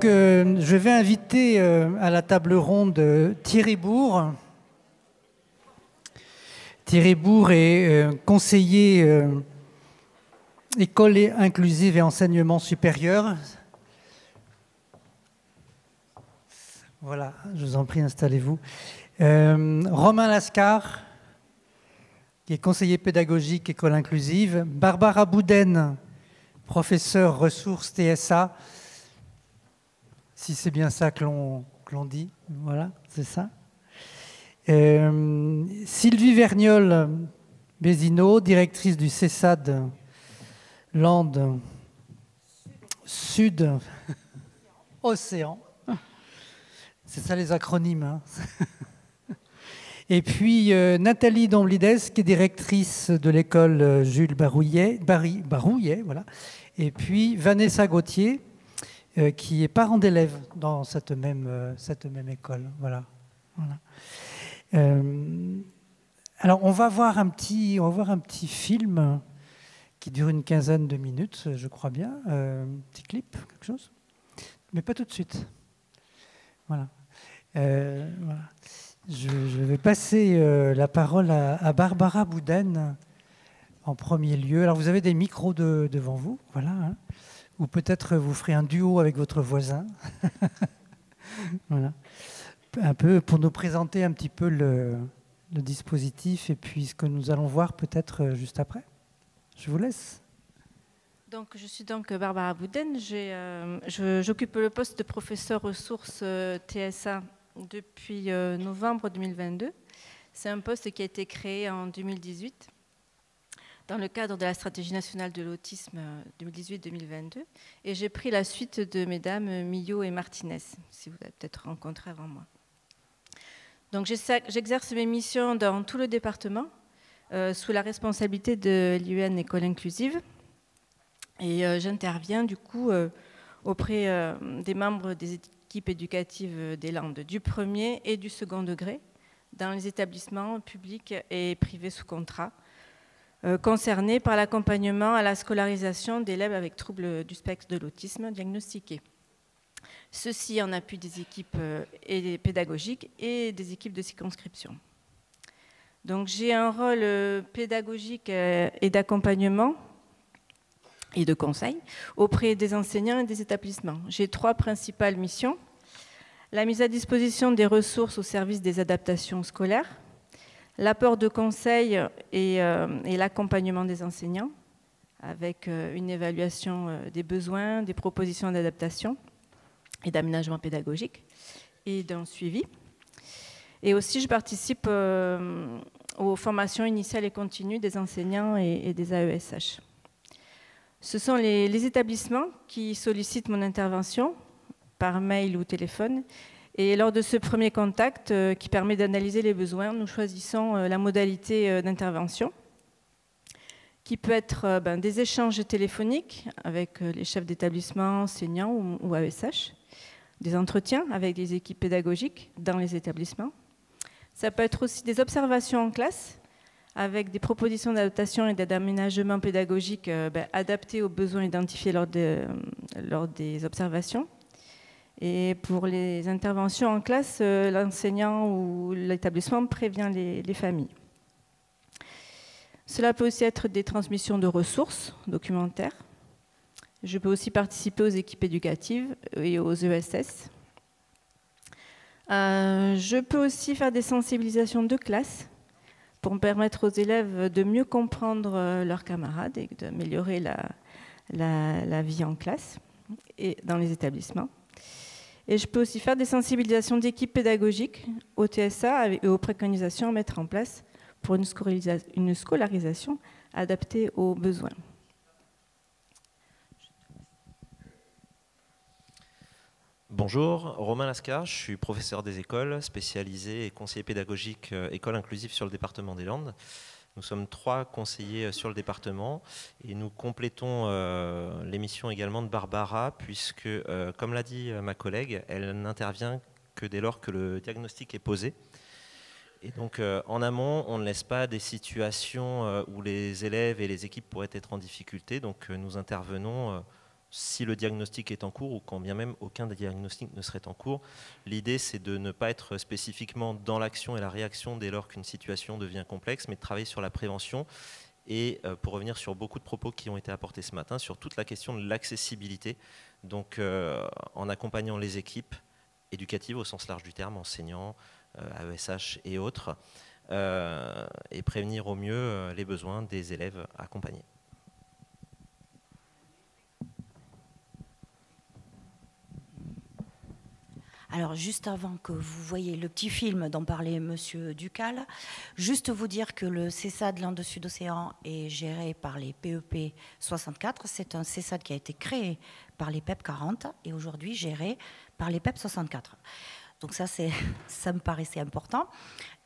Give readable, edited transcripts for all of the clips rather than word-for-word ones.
je vais inviter à la table ronde Thierry Bourg. Thierry Bourg est conseiller école inclusive et enseignement supérieur. Voilà, je vous en prie, installez-vous. Romain Lascar, qui est conseiller pédagogique école inclusive. Barbara Bouden, professeure ressources TSA. Si c'est bien ça que l'on dit, voilà, c'est ça. Sylvie Vergnol Bézineau, directrice du CESAD Landes Sud Océan. C'est ça les acronymes. Hein. Et puis Nathalie Domblides, qui est directrice de l'école Jules Barouillet, voilà. Et puis Vanessa Gauthier, qui est parent d'élèves dans cette même école. Voilà. Alors, on va voir un petit film qui dure une quinzaine de minutes, je crois bien. Petit clip, quelque chose. Mais pas tout de suite. Voilà. Voilà. Je vais passer la parole à Barbara Bouden en premier lieu. Alors, vous avez des micros devant vous, voilà. Hein. Ou peut-être vous ferez un duo avec votre voisin. Voilà. Un peu pour nous présenter un petit peu le dispositif et puis ce que nous allons voir peut-être juste après. Je vous laisse. Donc, je suis donc Barbara Bouden. J'occupe le poste de professeur ressources TSA depuis novembre 2022. C'est un poste qui a été créé en 2018 dans le cadre de la stratégie nationale de l'autisme 2018-2022. Et j'ai pris la suite de mesdames Millot et Martinez, si vous avez peut-être rencontré avant moi. Donc j'exerce mes missions dans tout le département, sous la responsabilité de l'IEN École Inclusive. Et j'interviens du coup auprès des membres des équipes éducatives des Landes du premier et du second degré dans les établissements publics et privés sous contrat, concernés par l'accompagnement à la scolarisation d'élèves avec troubles du spectre de l'autisme diagnostiqués. Ceci en appui des équipes pédagogiques et des équipes de circonscription. Donc j'ai un rôle pédagogique et d'accompagnement et de conseil auprès des enseignants et des établissements. J'ai 3 principales missions. La mise à disposition des ressources au service des adaptations scolaires, l'apport de conseils et l'accompagnement des enseignants avec une évaluation des besoins, des propositions d'adaptation et d'aménagement pédagogique et d'un suivi. Et aussi, je participe aux formations initiales et continues des enseignants et des AESH. Ce sont les établissements qui sollicitent mon intervention par mail ou téléphone. Et lors de ce premier contact qui permet d'analyser les besoins, nous choisissons la modalité d'intervention qui peut être des échanges téléphoniques avec les chefs d'établissement, enseignants ou AESH, des entretiens avec des équipes pédagogiques dans les établissements. Ça peut être aussi des observations en classe avec des propositions d'adaptation et d'aménagement pédagogique adaptées aux besoins identifiés lors des observations. Et pour les interventions en classe, l'enseignant ou l'établissement prévient les familles. Cela peut aussi être des transmissions de ressources documentaires. Je peux aussi participer aux équipes éducatives et aux ESS. Je peux aussi faire des sensibilisations de classe pour permettre aux élèves de mieux comprendre leurs camarades et d'améliorer la vie en classe et dans les établissements. Et je peux aussi faire des sensibilisations d'équipes pédagogiques au TSA et aux préconisations à mettre en place pour une scolarisation adaptée aux besoins. Bonjour, Romain Lascar, je suis professeur des écoles, spécialisé et conseiller pédagogique école inclusive sur le département des Landes. Nous sommes 3 conseillers sur le département et nous complétons l'émission également de Barbara puisque, comme l'a dit ma collègue, elle n'intervient que dès lors que le diagnostic est posé. Et donc en amont, on ne laisse pas des situations où les élèves et les équipes pourraient être en difficulté, donc nous intervenons si le diagnostic est en cours ou quand bien même aucun diagnostic ne serait en cours. L'idée, c'est de ne pas être spécifiquement dans l'action et la réaction dès lors qu'une situation devient complexe, mais de travailler sur la prévention. Et pour revenir sur beaucoup de propos qui ont été apportés ce matin, sur toute la question de l'accessibilité, donc en accompagnant les équipes éducatives au sens large du terme, enseignants, AESH et autres, et prévenir au mieux les besoins des élèves accompagnés. Alors, juste avant que vous voyez le petit film dont parlait Monsieur Ducal, juste vous dire que le CESAD Landes Sud-Océan est géré par les PEP 64. C'est un CESAD qui a été créé par les PEP 40 et aujourd'hui géré par les PEP 64. Donc ça me paraissait important.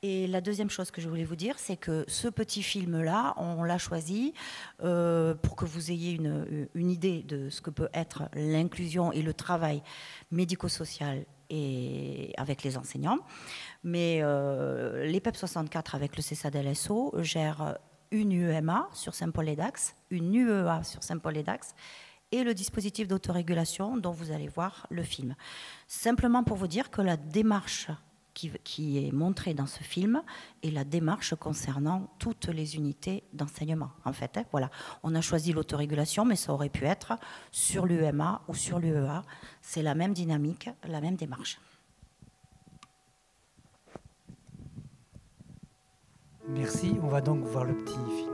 Et la deuxième chose que je voulais vous dire, c'est que ce petit film-là, on l'a choisi pour que vous ayez une idée de ce que peut être l'inclusion et le travail médico-social et avec les enseignants. Mais les PEP 64 avec le CESAD-LSO gèrent une UEMA sur Saint-Paul-et-Dax, une UEA sur Saint-Paul-et-Dax et le dispositif d'autorégulation dont vous allez voir le film. Simplement pour vous dire que la démarche qui est montrée dans ce film est la démarche concernant toutes les unités d'enseignement. En fait, hein, voilà. On a choisi l'autorégulation, mais ça aurait pu être sur l'UEMA ou sur l'UEA. C'est la même dynamique, la même démarche. Merci. On va donc voir le petit film.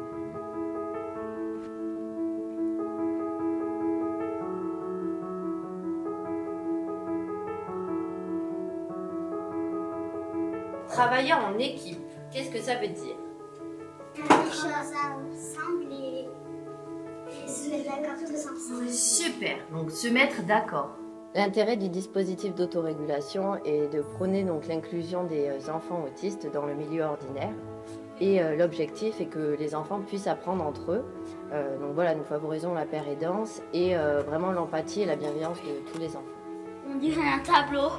Travailler en équipe, qu'est-ce que ça veut dire? Faire des choses ensemble et se mettre d'accord tous ensemble. Super, donc se mettre d'accord. L'intérêt du dispositif d'autorégulation est de prôner donc l'inclusion des enfants autistes dans le milieu ordinaire. Et l'objectif est que les enfants puissent apprendre entre eux. Donc voilà, nous favorisons la paire aidance et vraiment l'empathie et la bienveillance de tous les enfants. On dirait un tableau.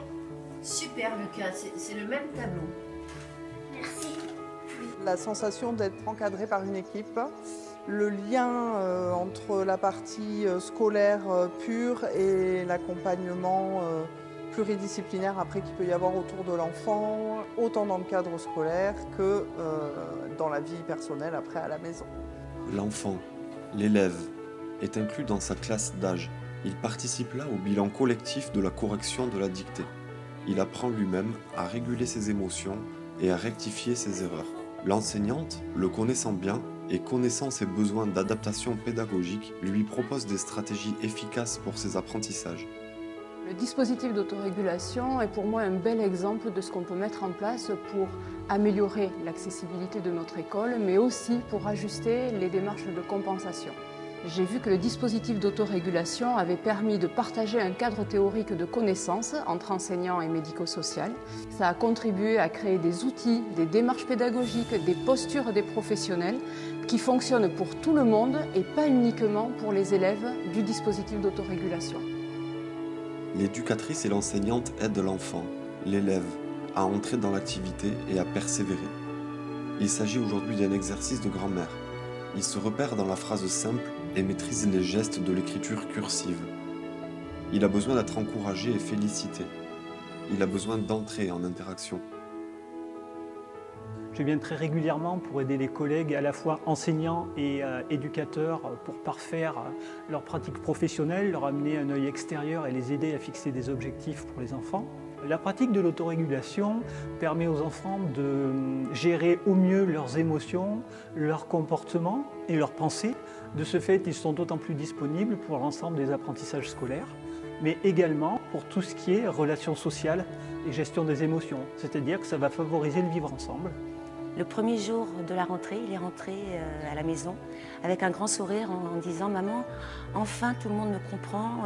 Super Lucas, c'est le même tableau. Merci. La sensation d'être encadré par une équipe, le lien entre la partie scolaire pure et l'accompagnement pluridisciplinaire après qu'il peut y avoir autour de l'enfant, autant dans le cadre scolaire que dans la vie personnelle après à la maison. L'enfant, l'élève, est inclus dans sa classe d'âge. Il participe là au bilan collectif de la correction de la dictée. Il apprend lui-même à réguler ses émotions et à rectifier ses erreurs. L'enseignante, le connaissant bien et connaissant ses besoins d'adaptation pédagogique, lui propose des stratégies efficaces pour ses apprentissages. Le dispositif d'autorégulation est pour moi un bel exemple de ce qu'on peut mettre en place pour améliorer l'accessibilité de notre école, mais aussi pour ajuster les démarches de compensation. J'ai vu que le dispositif d'autorégulation avait permis de partager un cadre théorique de connaissances entre enseignants et médico-social. Ça a contribué à créer des outils, des démarches pédagogiques, des postures des professionnels qui fonctionnent pour tout le monde et pas uniquement pour les élèves du dispositif d'autorégulation. L'éducatrice et l'enseignante aident l'enfant, l'élève, à entrer dans l'activité et à persévérer. Il s'agit aujourd'hui d'un exercice de grammaire. Il se repère dans la phrase simple et maîtrise les gestes de l'écriture cursive. Il a besoin d'être encouragé et félicité. Il a besoin d'entrer en interaction. Je viens très régulièrement pour aider les collègues, à la fois enseignants et éducateurs, pour parfaire leur pratique professionnelle, leur amener un œil extérieur et les aider à fixer des objectifs pour les enfants. La pratique de l'autorégulation permet aux enfants de gérer au mieux leurs émotions, leurs comportements et leurs pensées. De ce fait, ils sont d'autant plus disponibles pour l'ensemble des apprentissages scolaires, mais également pour tout ce qui est relations sociales et gestion des émotions. C'est-à-dire que ça va favoriser le vivre ensemble. Le premier jour de la rentrée, il est rentré à la maison avec un grand sourire en disant « Maman, enfin tout le monde me comprend.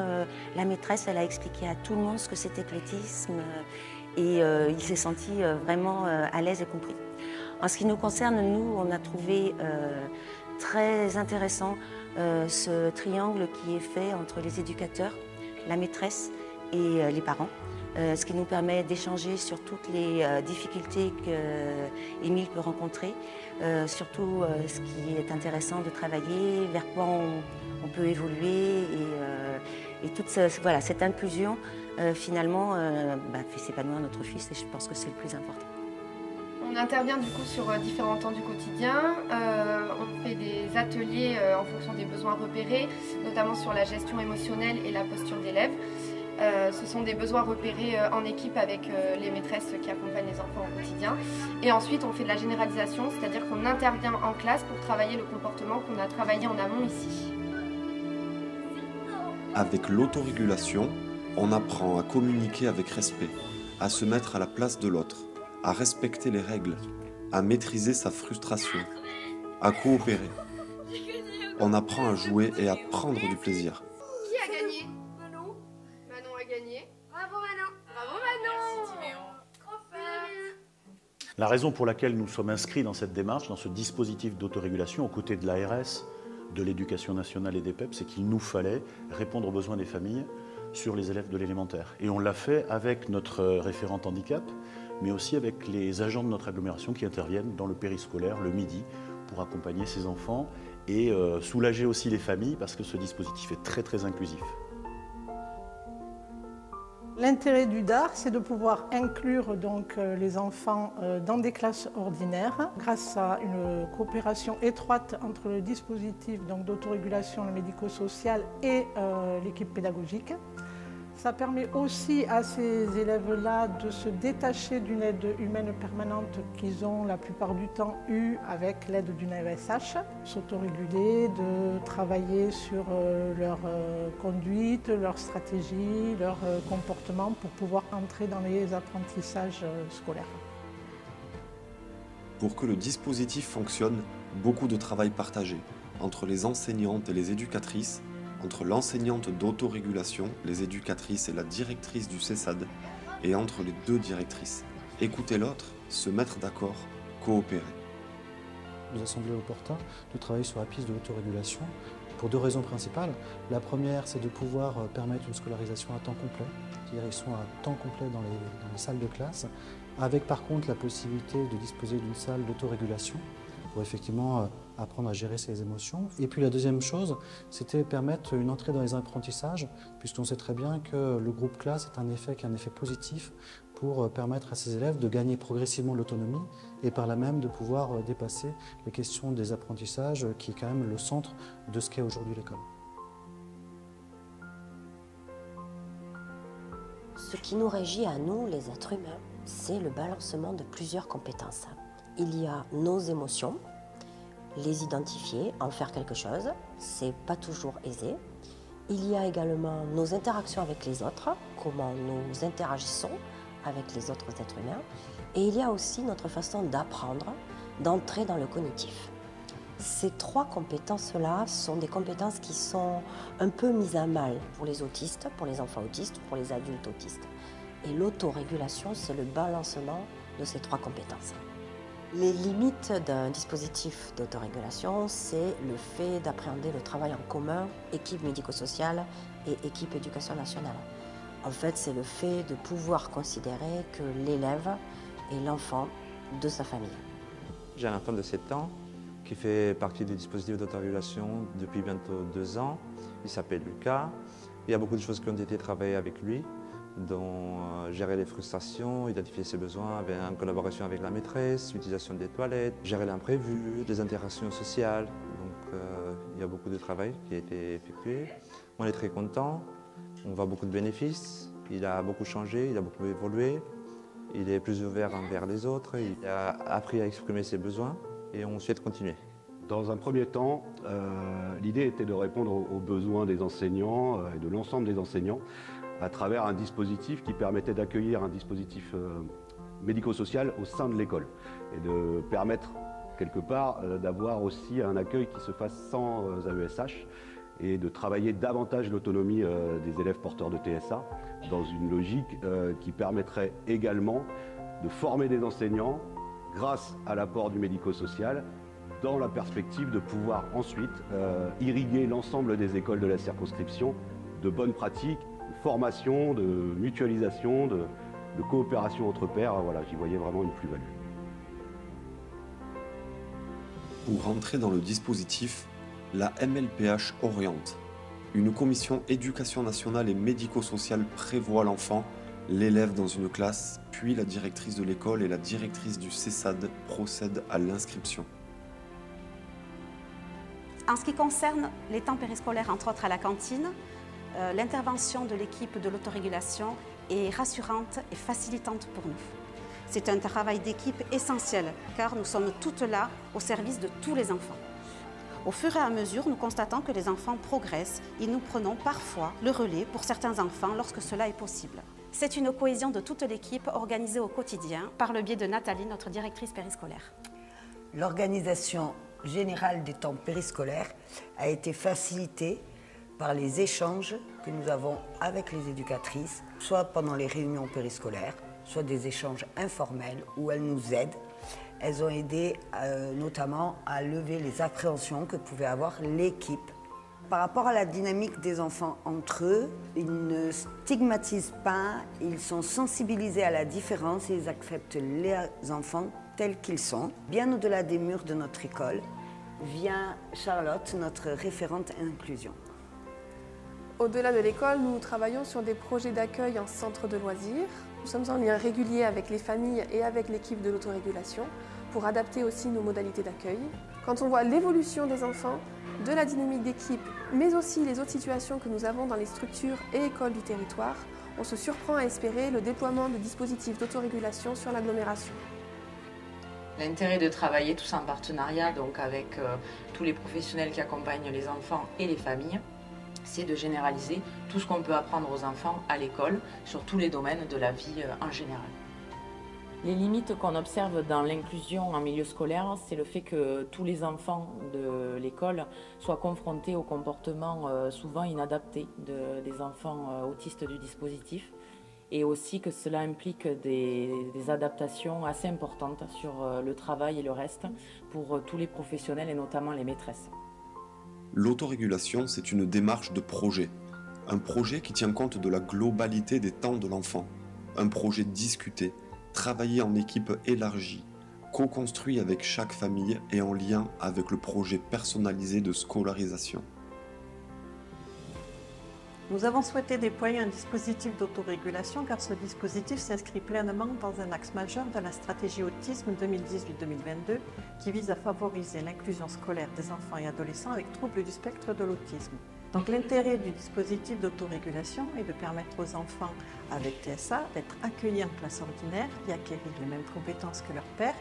La maîtresse, elle a expliqué à tout le monde ce que c'était que l'autisme et il s'est senti vraiment à l'aise et compris. » En ce qui nous concerne, nous, on a trouvé très intéressant ce triangle qui est fait entre les éducateurs, la maîtresse et les parents. Ce qui nous permet d'échanger sur toutes les difficultés qu'Émile peut rencontrer, surtout ce qui est intéressant de travailler, vers quoi on peut évoluer et toute voilà, cette inclusion, finalement, fait s'épanouir notre fils et je pense que c'est le plus important. On intervient du coup sur différents temps du quotidien, on fait des ateliers en fonction des besoins repérés, notamment sur la gestion émotionnelle et la posture d'élève. Ce sont des besoins repérés en équipe avec les maîtresses qui accompagnent les enfants au quotidien. Et ensuite, on fait de la généralisation, c'est-à-dire qu'on intervient en classe pour travailler le comportement qu'on a travaillé en amont ici. Avec l'autorégulation, on apprend à communiquer avec respect, à se mettre à la place de l'autre, à respecter les règles, à maîtriser sa frustration, à coopérer. On apprend à jouer et à prendre du plaisir. Qui a gagné? Manon. Manon a gagné. Bravo Manon. Bravo Manon. Merci Timéon. Trop fort. La raison pour laquelle nous sommes inscrits dans cette démarche, dans ce dispositif d'autorégulation, aux côtés de l'ARS, de l'Éducation nationale et des PEP, c'est qu'il nous fallait répondre aux besoins des familles sur les élèves de l'élémentaire. Et on l'a fait avec notre référente handicap, mais aussi avec les agents de notre agglomération qui interviennent dans le périscolaire le midi pour accompagner ces enfants et soulager aussi les familles parce que ce dispositif est très très inclusif. L'intérêt du DAR, c'est de pouvoir inclure donc les enfants dans des classes ordinaires grâce à une coopération étroite entre le dispositif d'autorégulation médico-sociale et l'équipe pédagogique. Ça permet aussi à ces élèves-là de se détacher d'une aide humaine permanente qu'ils ont la plupart du temps eue avec l'aide d'une AESH, s'autoréguler, de travailler sur leur conduite, leur stratégie, leur comportement pour pouvoir entrer dans les apprentissages scolaires. Pour que le dispositif fonctionne, beaucoup de travail partagé entre les enseignantes et les éducatrices, entre l'enseignante d'autorégulation, les éducatrices et la directrice du CESAD, et entre les deux directrices. Écouter l'autre, se mettre d'accord, coopérer. Il nous a semblé opportun de travailler sur la piste de l'autorégulation pour deux raisons principales. La première, c'est de pouvoir permettre une scolarisation à temps complet, c'est-à-dire ils sont à temps complet dans les salles de classe, avec par contre la possibilité de disposer d'une salle d'autorégulation pour effectivement apprendre à gérer ses émotions. Et puis la deuxième chose, c'était permettre une entrée dans les apprentissages, puisqu'on sait très bien que le groupe classe est un effet positif pour permettre à ces élèves de gagner progressivement l'autonomie et par là même de pouvoir dépasser les questions des apprentissages, qui est quand même le centre de ce qu'est aujourd'hui l'école. Ce qui nous régit à nous, les êtres humains, c'est le balancement de plusieurs compétences. Il y a nos émotions, les identifier, en faire quelque chose, c'est pas toujours aisé. Il y a également nos interactions avec les autres, comment nous interagissons avec les autres êtres humains. Et il y a aussi notre façon d'apprendre, d'entrer dans le cognitif. Ces trois compétences-là sont des compétences qui sont un peu mises à mal pour les autistes, pour les enfants autistes, pour les adultes autistes. Et l'autorégulation, c'est le balancement de ces trois compétences. Les limites d'un dispositif d'autorégulation, c'est le fait d'appréhender le travail en commun, équipe médico-sociale et équipe éducation nationale. En fait, c'est le fait de pouvoir considérer que l'élève est l'enfant de sa famille. J'ai un enfant de 7 ans qui fait partie du dispositif d'autorégulation depuis bientôt 2 ans. Il s'appelle Lucas. Il y a beaucoup de choses qui ont été travaillées avec lui, dont gérer les frustrations, identifier ses besoins en collaboration avec la maîtresse, l'utilisation des toilettes, gérer l'imprévu, les interactions sociales. Donc il y a beaucoup de travail qui a été effectué. On est très content, on voit beaucoup de bénéfices. Il a beaucoup changé, il a beaucoup évolué. Il est plus ouvert envers les autres, il a appris à exprimer ses besoins et on souhaite continuer. Dans un premier temps, l'idée était de répondre aux besoins des enseignants et de l'ensemble des enseignants à travers un dispositif qui permettait d'accueillir un dispositif médico-social au sein de l'école et de permettre quelque part d'avoir aussi un accueil qui se fasse sans AESH et de travailler davantage l'autonomie des élèves porteurs de TSA dans une logique qui permettrait également de former des enseignants grâce à l'apport du médico-social dans la perspective de pouvoir ensuite irriguer l'ensemble des écoles de la circonscription de bonnes pratiques, de formation, de mutualisation, de coopération entre pairs. Voilà, j'y voyais vraiment une plus-value. Pour rentrer dans le dispositif, La MLPH oriente. Une commission éducation nationale et médico-sociale prévoit l'enfant, l'élève dans une classe, puis la directrice de l'école et la directrice du CESAD procèdent à l'inscription. En ce qui concerne les temps périscolaires, entre autres à la cantine, l'intervention de l'équipe de l'autorégulation est rassurante et facilitante pour nous. C'est un travail d'équipe essentiel car nous sommes toutes là au service de tous les enfants. Au fur et à mesure, nous constatons que les enfants progressent et nous prenons parfois le relais pour certains enfants lorsque cela est possible. C'est une cohésion de toute l'équipe organisée au quotidien par le biais de Nathalie, notre directrice périscolaire. L'organisation générale des temps périscolaires a été facilitée par les échanges que nous avons avec les éducatrices, soit pendant les réunions périscolaires, soit des échanges informels où elles nous aident. Elles ont aidé notamment à lever les appréhensions que pouvait avoir l'équipe. Par rapport à la dynamique des enfants entre eux, ils ne stigmatisent pas, ils sont sensibilisés à la différence et ils acceptent les enfants tels qu'ils sont. Bien au-delà des murs de notre école, vient Charlotte, notre référente inclusion. Au-delà de l'école, nous travaillons sur des projets d'accueil en centre de loisirs. Nous sommes en lien régulier avec les familles et avec l'équipe de l'autorégulation pour adapter aussi nos modalités d'accueil. Quand on voit l'évolution des enfants, de la dynamique d'équipe, mais aussi les autres situations que nous avons dans les structures et écoles du territoire, on se surprend à espérer le déploiement de dispositifs d'autorégulation sur l'agglomération. L'intérêt de travailler tous en partenariat donc avec tous les professionnels qui accompagnent les enfants et les familles, c'est de généraliser tout ce qu'on peut apprendre aux enfants à l'école sur tous les domaines de la vie en général. Les limites qu'on observe dans l'inclusion en milieu scolaire, c'est le fait que tous les enfants de l'école soient confrontés aux comportements souvent inadaptés des enfants autistes du dispositif, et aussi que cela implique des adaptations assez importantes sur le travail et le reste pour tous les professionnels et notamment les maîtresses. L'autorégulation, c'est une démarche de projet. Un projet qui tient compte de la globalité des temps de l'enfant. Un projet discuté, travaillé en équipe élargie, co-construit avec chaque famille et en lien avec le projet personnalisé de scolarisation. Nous avons souhaité déployer un dispositif d'autorégulation car ce dispositif s'inscrit pleinement dans un axe majeur de la stratégie autisme 2018-2022 qui vise à favoriser l'inclusion scolaire des enfants et adolescents avec troubles du spectre de l'autisme. Donc l'intérêt du dispositif d'autorégulation est de permettre aux enfants avec TSA d'être accueillis en classe ordinaire et acquérir les mêmes compétences que leurs pairs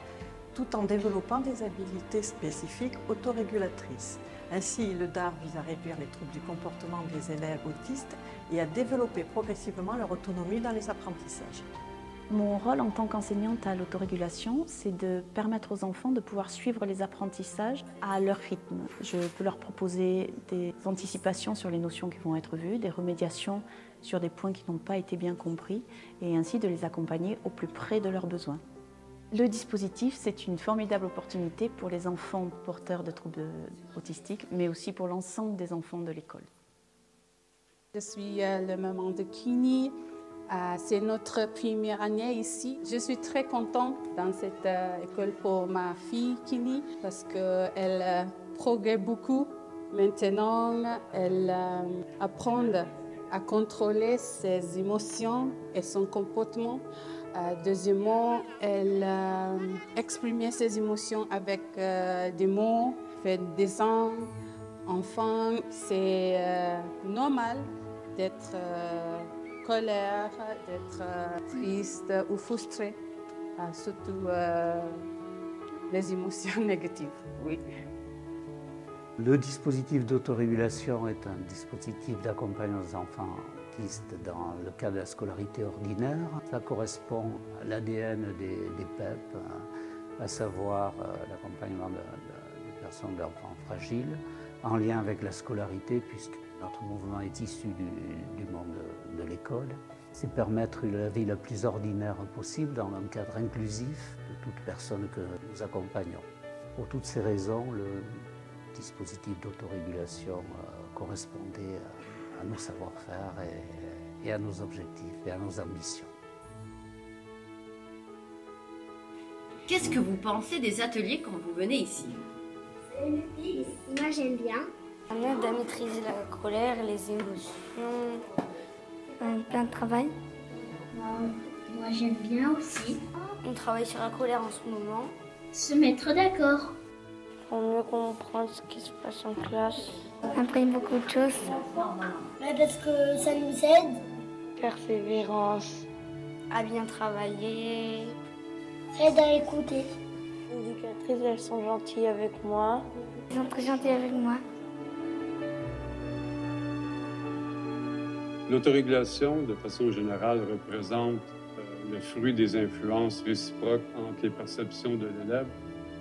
tout en développant des habilités spécifiques autorégulatrices. Ainsi, le DAR vise à réduire les troubles du comportement des élèves autistes et à développer progressivement leur autonomie dans les apprentissages. Mon rôle en tant qu'enseignante à l'autorégulation, c'est de permettre aux enfants de pouvoir suivre les apprentissages à leur rythme. Je peux leur proposer des anticipations sur les notions qui vont être vues, des remédiations sur des points qui n'ont pas été bien compris, et ainsi de les accompagner au plus près de leurs besoins. Le dispositif, c'est une formidable opportunité pour les enfants porteurs de troubles autistiques, mais aussi pour l'ensemble des enfants de l'école. Je suis la maman de Kini. C'est notre première année ici. Je suis très contente dans cette école pour ma fille Kini parce qu'elle progresse beaucoup. Maintenant, elle apprend à contrôler ses émotions et son comportement. Deuxièmement, elle exprime ses émotions avec des mots, fait des dessins. Enfin, c'est normal d'être colère, d'être triste ou frustré, surtout les émotions négatives, oui. Le dispositif d'autorégulation est un dispositif d'accompagnement des enfants autistes dans le cadre de la scolarité ordinaire. Ça correspond à l'ADN des PEP, à savoir l'accompagnement des personnes d'enfants fragiles, en lien avec la scolarité, puisque notre mouvement est issu du monde de l'école. C'est permettre la vie la plus ordinaire possible dans un cadre inclusif de toute personne que nous accompagnons. Pour toutes ces raisons, le dispositif d'autorégulation correspondait à nos savoir-faire et à nos objectifs et à nos ambitions. Qu'est-ce que vous pensez des ateliers quand vous venez ici? Moi j'aime bien On aide à maîtriser la colère, les émotions, plein de travail. Moi j'aime bien aussi. On travaille sur la colère en ce moment. Se mettre d'accord. Pour mieux comprendre ce qui se passe en classe. On apprend beaucoup de choses. Parce que ça nous aide. Persévérance. À bien travailler. Ça aide à écouter. Les éducatrices, elles sont gentilles avec moi. Elles sont très gentilles avec moi. L'autorégulation, de façon générale, représente le fruit des influences réciproques entre les perceptions de l'élève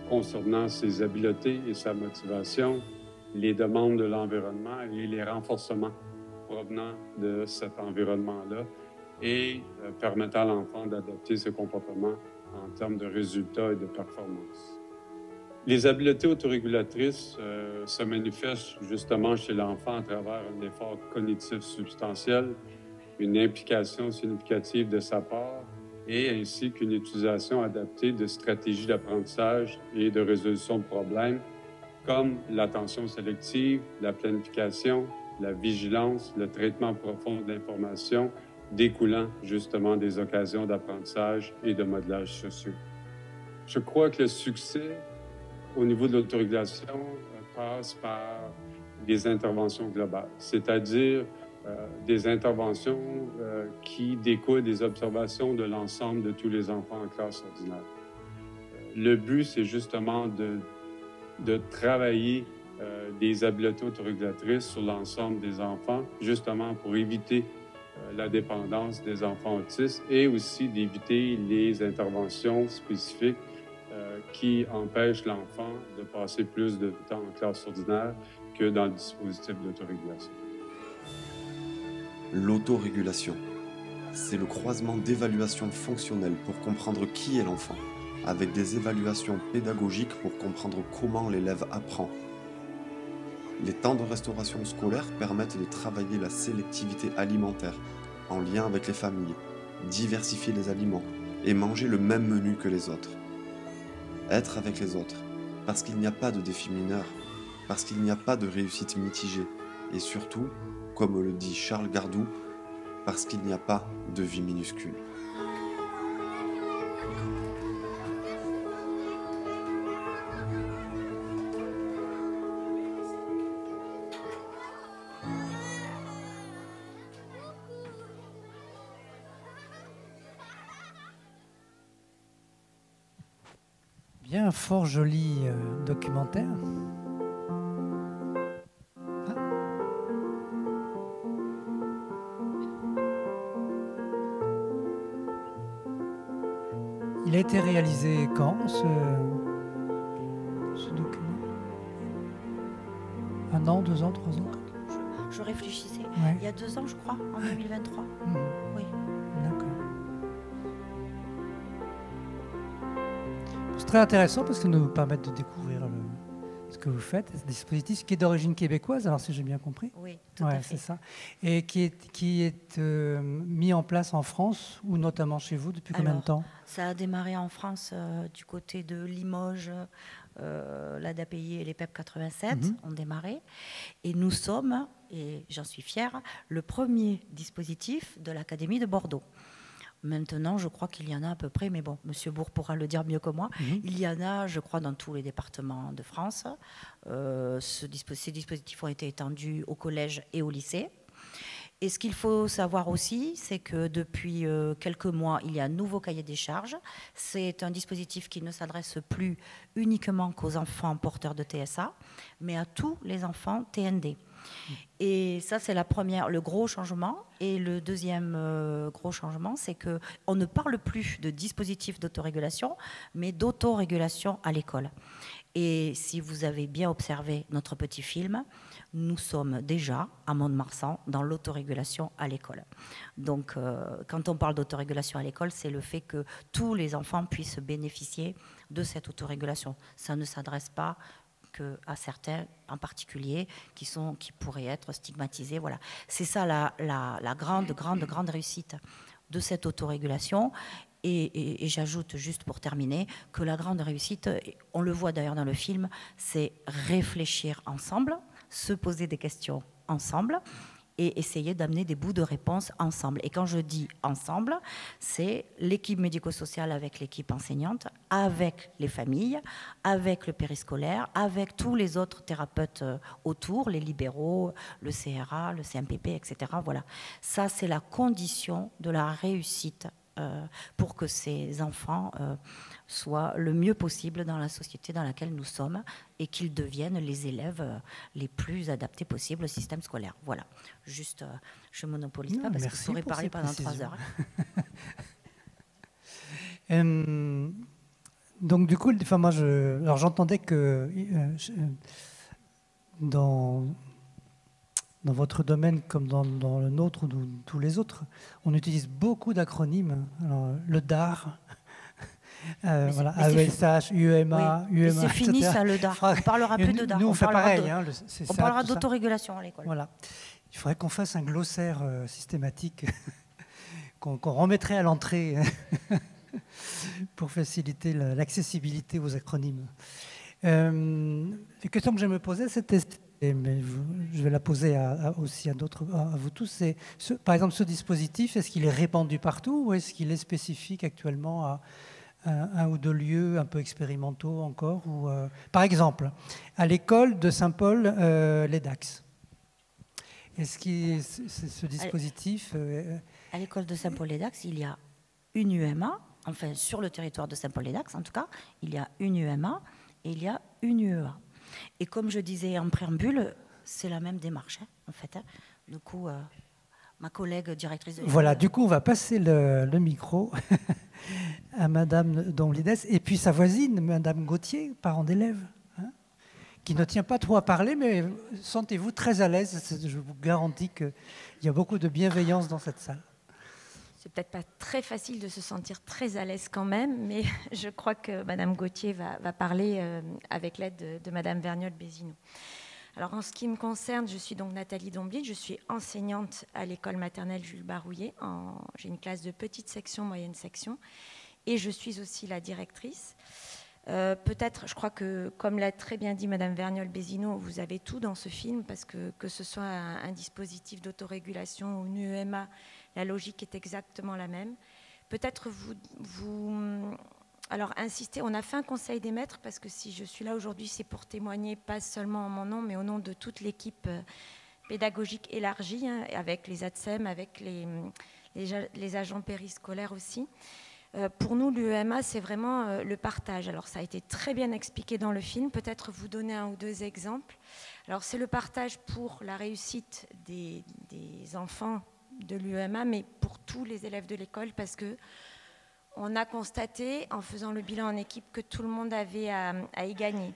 concernant ses habiletés et sa motivation, les demandes de l'environnement et les renforcements provenant de cet environnement-là et permettant à l'enfant d'adapter ses comportements en termes de résultats et de performance. Les habiletés autorégulatrices se manifestent justement chez l'enfant à travers un effort cognitif substantiel, une implication significative de sa part et ainsi qu'une utilisation adaptée de stratégies d'apprentissage et de résolution de problèmes comme l'attention sélective, la planification, la vigilance, le traitement profond de l'information découlant justement des occasions d'apprentissage et de modelage sociaux. Je crois que le succès au niveau de l'autorégulation passe par des interventions globales, c'est-à-dire des interventions qui découlent des observations de l'ensemble de tous les enfants en classe ordinaire. Le but, c'est justement de travailler des habiletés autorégulatrices sur l'ensemble des enfants, justement pour éviter la dépendance des enfants autistes et aussi d'éviter les interventions spécifiques qui empêchent l'enfant de passer plus de temps en classe ordinaire que dans le dispositif d'autorégulation. L'autorégulation, c'est le croisement d'évaluations fonctionnelles pour comprendre qui est l'enfant, avec des évaluations pédagogiques pour comprendre comment l'élève apprend. Les temps de restauration scolaire permettent de travailler la sélectivité alimentaire en lien avec les familles, diversifier les aliments et manger le même menu que les autres. Être avec les autres, parce qu'il n'y a pas de défi mineur, parce qu'il n'y a pas de réussite mitigée, et surtout, comme le dit Charles Gardou, parce qu'il n'y a pas de vie minuscule. Bien, fort joli documentaire. Il a été réalisé quand, ce document? 1 an, 2 ans, 3 ans? Je réfléchissais. Ouais. Il y a 2 ans, je crois, en 2023. Oui. D'accord. C'est très intéressant parce que ça nous permet de découvrir ce que vous faites, ce dispositif qui est d'origine québécoise, alors si j'ai bien compris. Oui, tout à fait. C'est ça. Et qui est mis en place en France ou notamment chez vous depuis combien de temps? Ça a démarré en France du côté de Limoges, l'ADAPI et les PEP 87 ont démarré. Et nous sommes, et j'en suis fière, le premier dispositif de l'Académie de Bordeaux. Maintenant, je crois qu'il y en a à peu près, mais bon, M. Bourg pourra le dire mieux que moi. Il y en a, je crois, dans tous les départements de France. Ces dispositifs ont été étendus au collège et au lycée. Et ce qu'il faut savoir aussi, c'est que depuis quelques mois, il y a un nouveau cahier des charges. C'est un dispositif qui ne s'adresse plus uniquement qu'aux enfants porteurs de TSA, mais à tous les enfants TND. Et ça, c'est le gros changement. Et le deuxième gros changement, c'est qu'on ne parle plus de dispositif d'autorégulation, mais d'autorégulation à l'école. Et si vous avez bien observé notre petit film, nous sommes déjà à Mont-de-Marsan dans l'autorégulation à l'école. Donc, quand on parle d'autorégulation à l'école, c'est le fait que tous les enfants puissent bénéficier de cette autorégulation. Ça ne s'adresse pas à certains en particulier qui pourraient être stigmatisés. Voilà. C'est ça la grande réussite de cette autorégulation. Et j'ajoute juste pour terminer que la grande réussite, on le voit d'ailleurs dans le film, c'est réfléchir ensemble, se poser des questions ensemble et essayer d'amener des bouts de réponse ensemble. Et quand je dis ensemble, c'est l'équipe médico-sociale avec l'équipe enseignante, avec les familles, avec le périscolaire, avec tous les autres thérapeutes autour, les libéraux, le CRA, le CMPP, etc. Voilà. Ça, c'est la condition de la réussite pour que ces enfants soient le mieux possible dans la société dans laquelle nous sommes et qu'ils deviennent les élèves les plus adaptés possibles au système scolaire. Voilà. Juste, je ne monopolise pas parce que je pourrais parler pendant 3 heures. Donc du coup, enfin, moi, alors j'entendais que dans votre domaine comme dans le nôtre ou tous les autres, on utilise beaucoup d'acronymes. Alors, le DAR, voilà, AESH, UEMA, oui, UEMA, c'est fini ça, le DAR. On parlera plus de DAR. Nous, on fait pareil. On parlera d'autorégulation à l'école. Voilà. Il faudrait qu'on fasse un glossaire systématique qu'on remettrait à l'entrée pour faciliter l'accessibilité aux acronymes. La question que je me posais, c'était... Mais je vais la poser aussi à vous tous. Par exemple, ce dispositif, est-ce qu'il est répandu partout ou est-ce qu'il est spécifique actuellement à un ou 2 lieux un peu expérimentaux encore par exemple, à l'école de Saint-Paul, les Dax. Est-ce que ce dispositif... À l'école de Saint-Paul-les-Dax, il y a une UMA, enfin sur le territoire de Saint-Paul-les-Dax en tout cas, il y a une UMA et il y a une UEA. Et comme je disais en préambule, c'est la même démarche, en fait. Du coup, ma collègue directrice de l'école... Voilà, du coup, on va passer le micro à Madame Domblides et puis sa voisine, Madame Gauthier, parent d'élève, qui ne tient pas trop à parler, mais sentez-vous très à l'aise. Je vous garantis qu'il y a beaucoup de bienveillance dans cette salle. C'est peut-être pas très facile de se sentir très à l'aise quand même, mais je crois que Madame Gauthier va parler avec l'aide de Madame Vergnol-Bézineau. Alors en ce qui me concerne, je suis donc Nathalie Domblides, je suis enseignante à l'école maternelle Jules Barouillet. J'ai une classe de petite section, moyenne section, et je suis aussi la directrice. Peut-être, je crois que, comme l'a très bien dit Madame Vergnol-Bézineau, vous avez tout dans ce film, parce que ce soit un dispositif d'autorégulation ou une UEMA, la logique est exactement la même. Peut-être alors insister, on a fait un conseil des maîtres, parce que si je suis là aujourd'hui, c'est pour témoigner, pas seulement en mon nom, mais au nom de toute l'équipe pédagogique élargie, avec les ATSEM, avec les agents périscolaires aussi. Pour nous, l'UEMA, c'est vraiment le partage. Alors, ça a été très bien expliqué dans le film. Peut-être vous donner 1 ou 2 exemples. Alors, c'est le partage pour la réussite des enfants de l'UEMA, mais pour tous les élèves de l'école, parce que on a constaté, en faisant le bilan en équipe, que tout le monde avait à y gagner.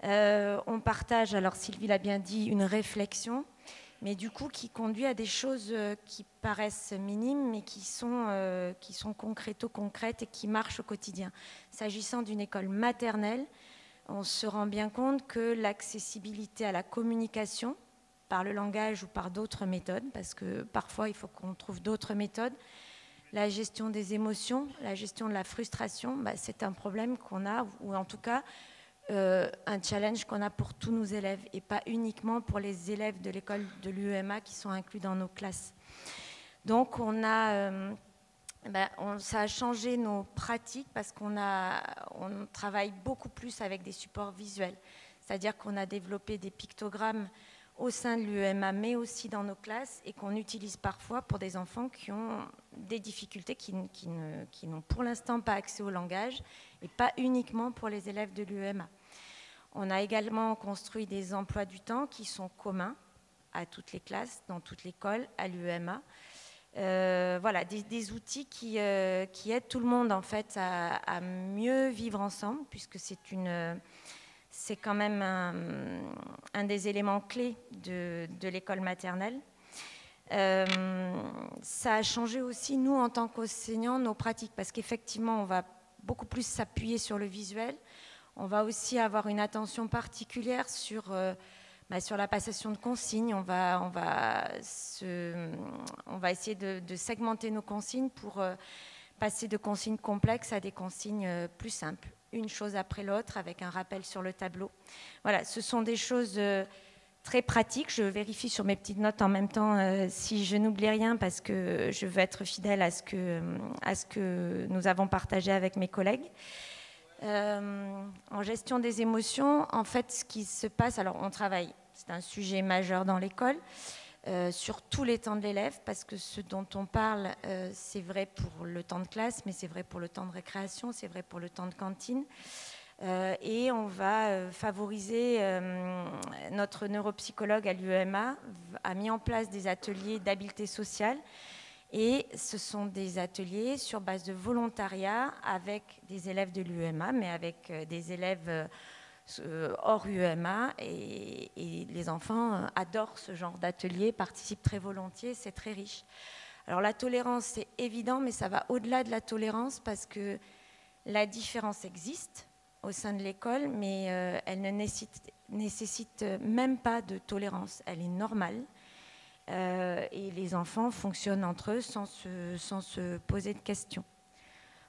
On partage, alors Sylvie l'a bien dit, une réflexion, mais du coup qui conduit à des choses qui paraissent minimes, mais qui sont concrètes et qui marchent au quotidien. S'agissant d'une école maternelle, on se rend bien compte que l'accessibilité à la communication, par le langage ou par d'autres méthodes, parce que parfois il faut qu'on trouve d'autres méthodes, la gestion des émotions, la gestion de la frustration, c'est un problème qu'on a, ou en tout cas un challenge qu'on a pour tous nos élèves et pas uniquement pour les élèves de l'école de l'UEMA qui sont inclus dans nos classes. Donc ça a changé nos pratiques parce qu'on travaille beaucoup plus avec des supports visuels. C'est-à-dire qu'on a développé des pictogrammes au sein de l'UEMA, mais aussi dans nos classes, et qu'on utilise parfois pour des enfants qui ont des difficultés, qui n'ont pour l'instant pas accès au langage, et pas uniquement pour les élèves de l'UEMA. On a également construit des emplois du temps qui sont communs à toutes les classes, dans toute l'école, à l'UEMA. Voilà, des outils qui aident tout le monde en fait à mieux vivre ensemble, puisque c'est quand même un des éléments clés de l'école maternelle. Ça a changé aussi, nous, en tant qu'enseignants, nos pratiques, parce qu'effectivement, on va beaucoup plus s'appuyer sur le visuel. On va aussi avoir une attention particulière sur la passation de consignes. On va essayer de segmenter nos consignes pour passer de consignes complexes à des consignes plus simples, une chose après l'autre, avec un rappel sur le tableau. Voilà, ce sont des choses très pratique. Je vérifie sur mes petites notes en même temps si je n'oublie rien parce que je veux être fidèle à ce que nous avons partagé avec mes collègues. En gestion des émotions, en fait, ce qui se passe, alors on travaille, c'est un sujet majeur dans l'école, sur tous les temps de l'élève, parce que ce dont on parle, c'est vrai pour le temps de classe, mais c'est vrai pour le temps de récréation, c'est vrai pour le temps de cantine. Et on va favoriser, notre neuropsychologue à l'UEMA a mis en place des ateliers d'habileté sociale, et ce sont des ateliers sur base de volontariat avec des élèves de l'UEMA, mais avec des élèves hors UEMA, et les enfants adorent ce genre d'atelier, participent très volontiers, c'est très riche. Alors la tolérance, c'est évident, mais ça va au-delà de la tolérance parce que la différence existe au sein de l'école, mais elle ne nécessite même pas de tolérance, elle est normale. Et les enfants fonctionnent entre eux sans se poser de questions.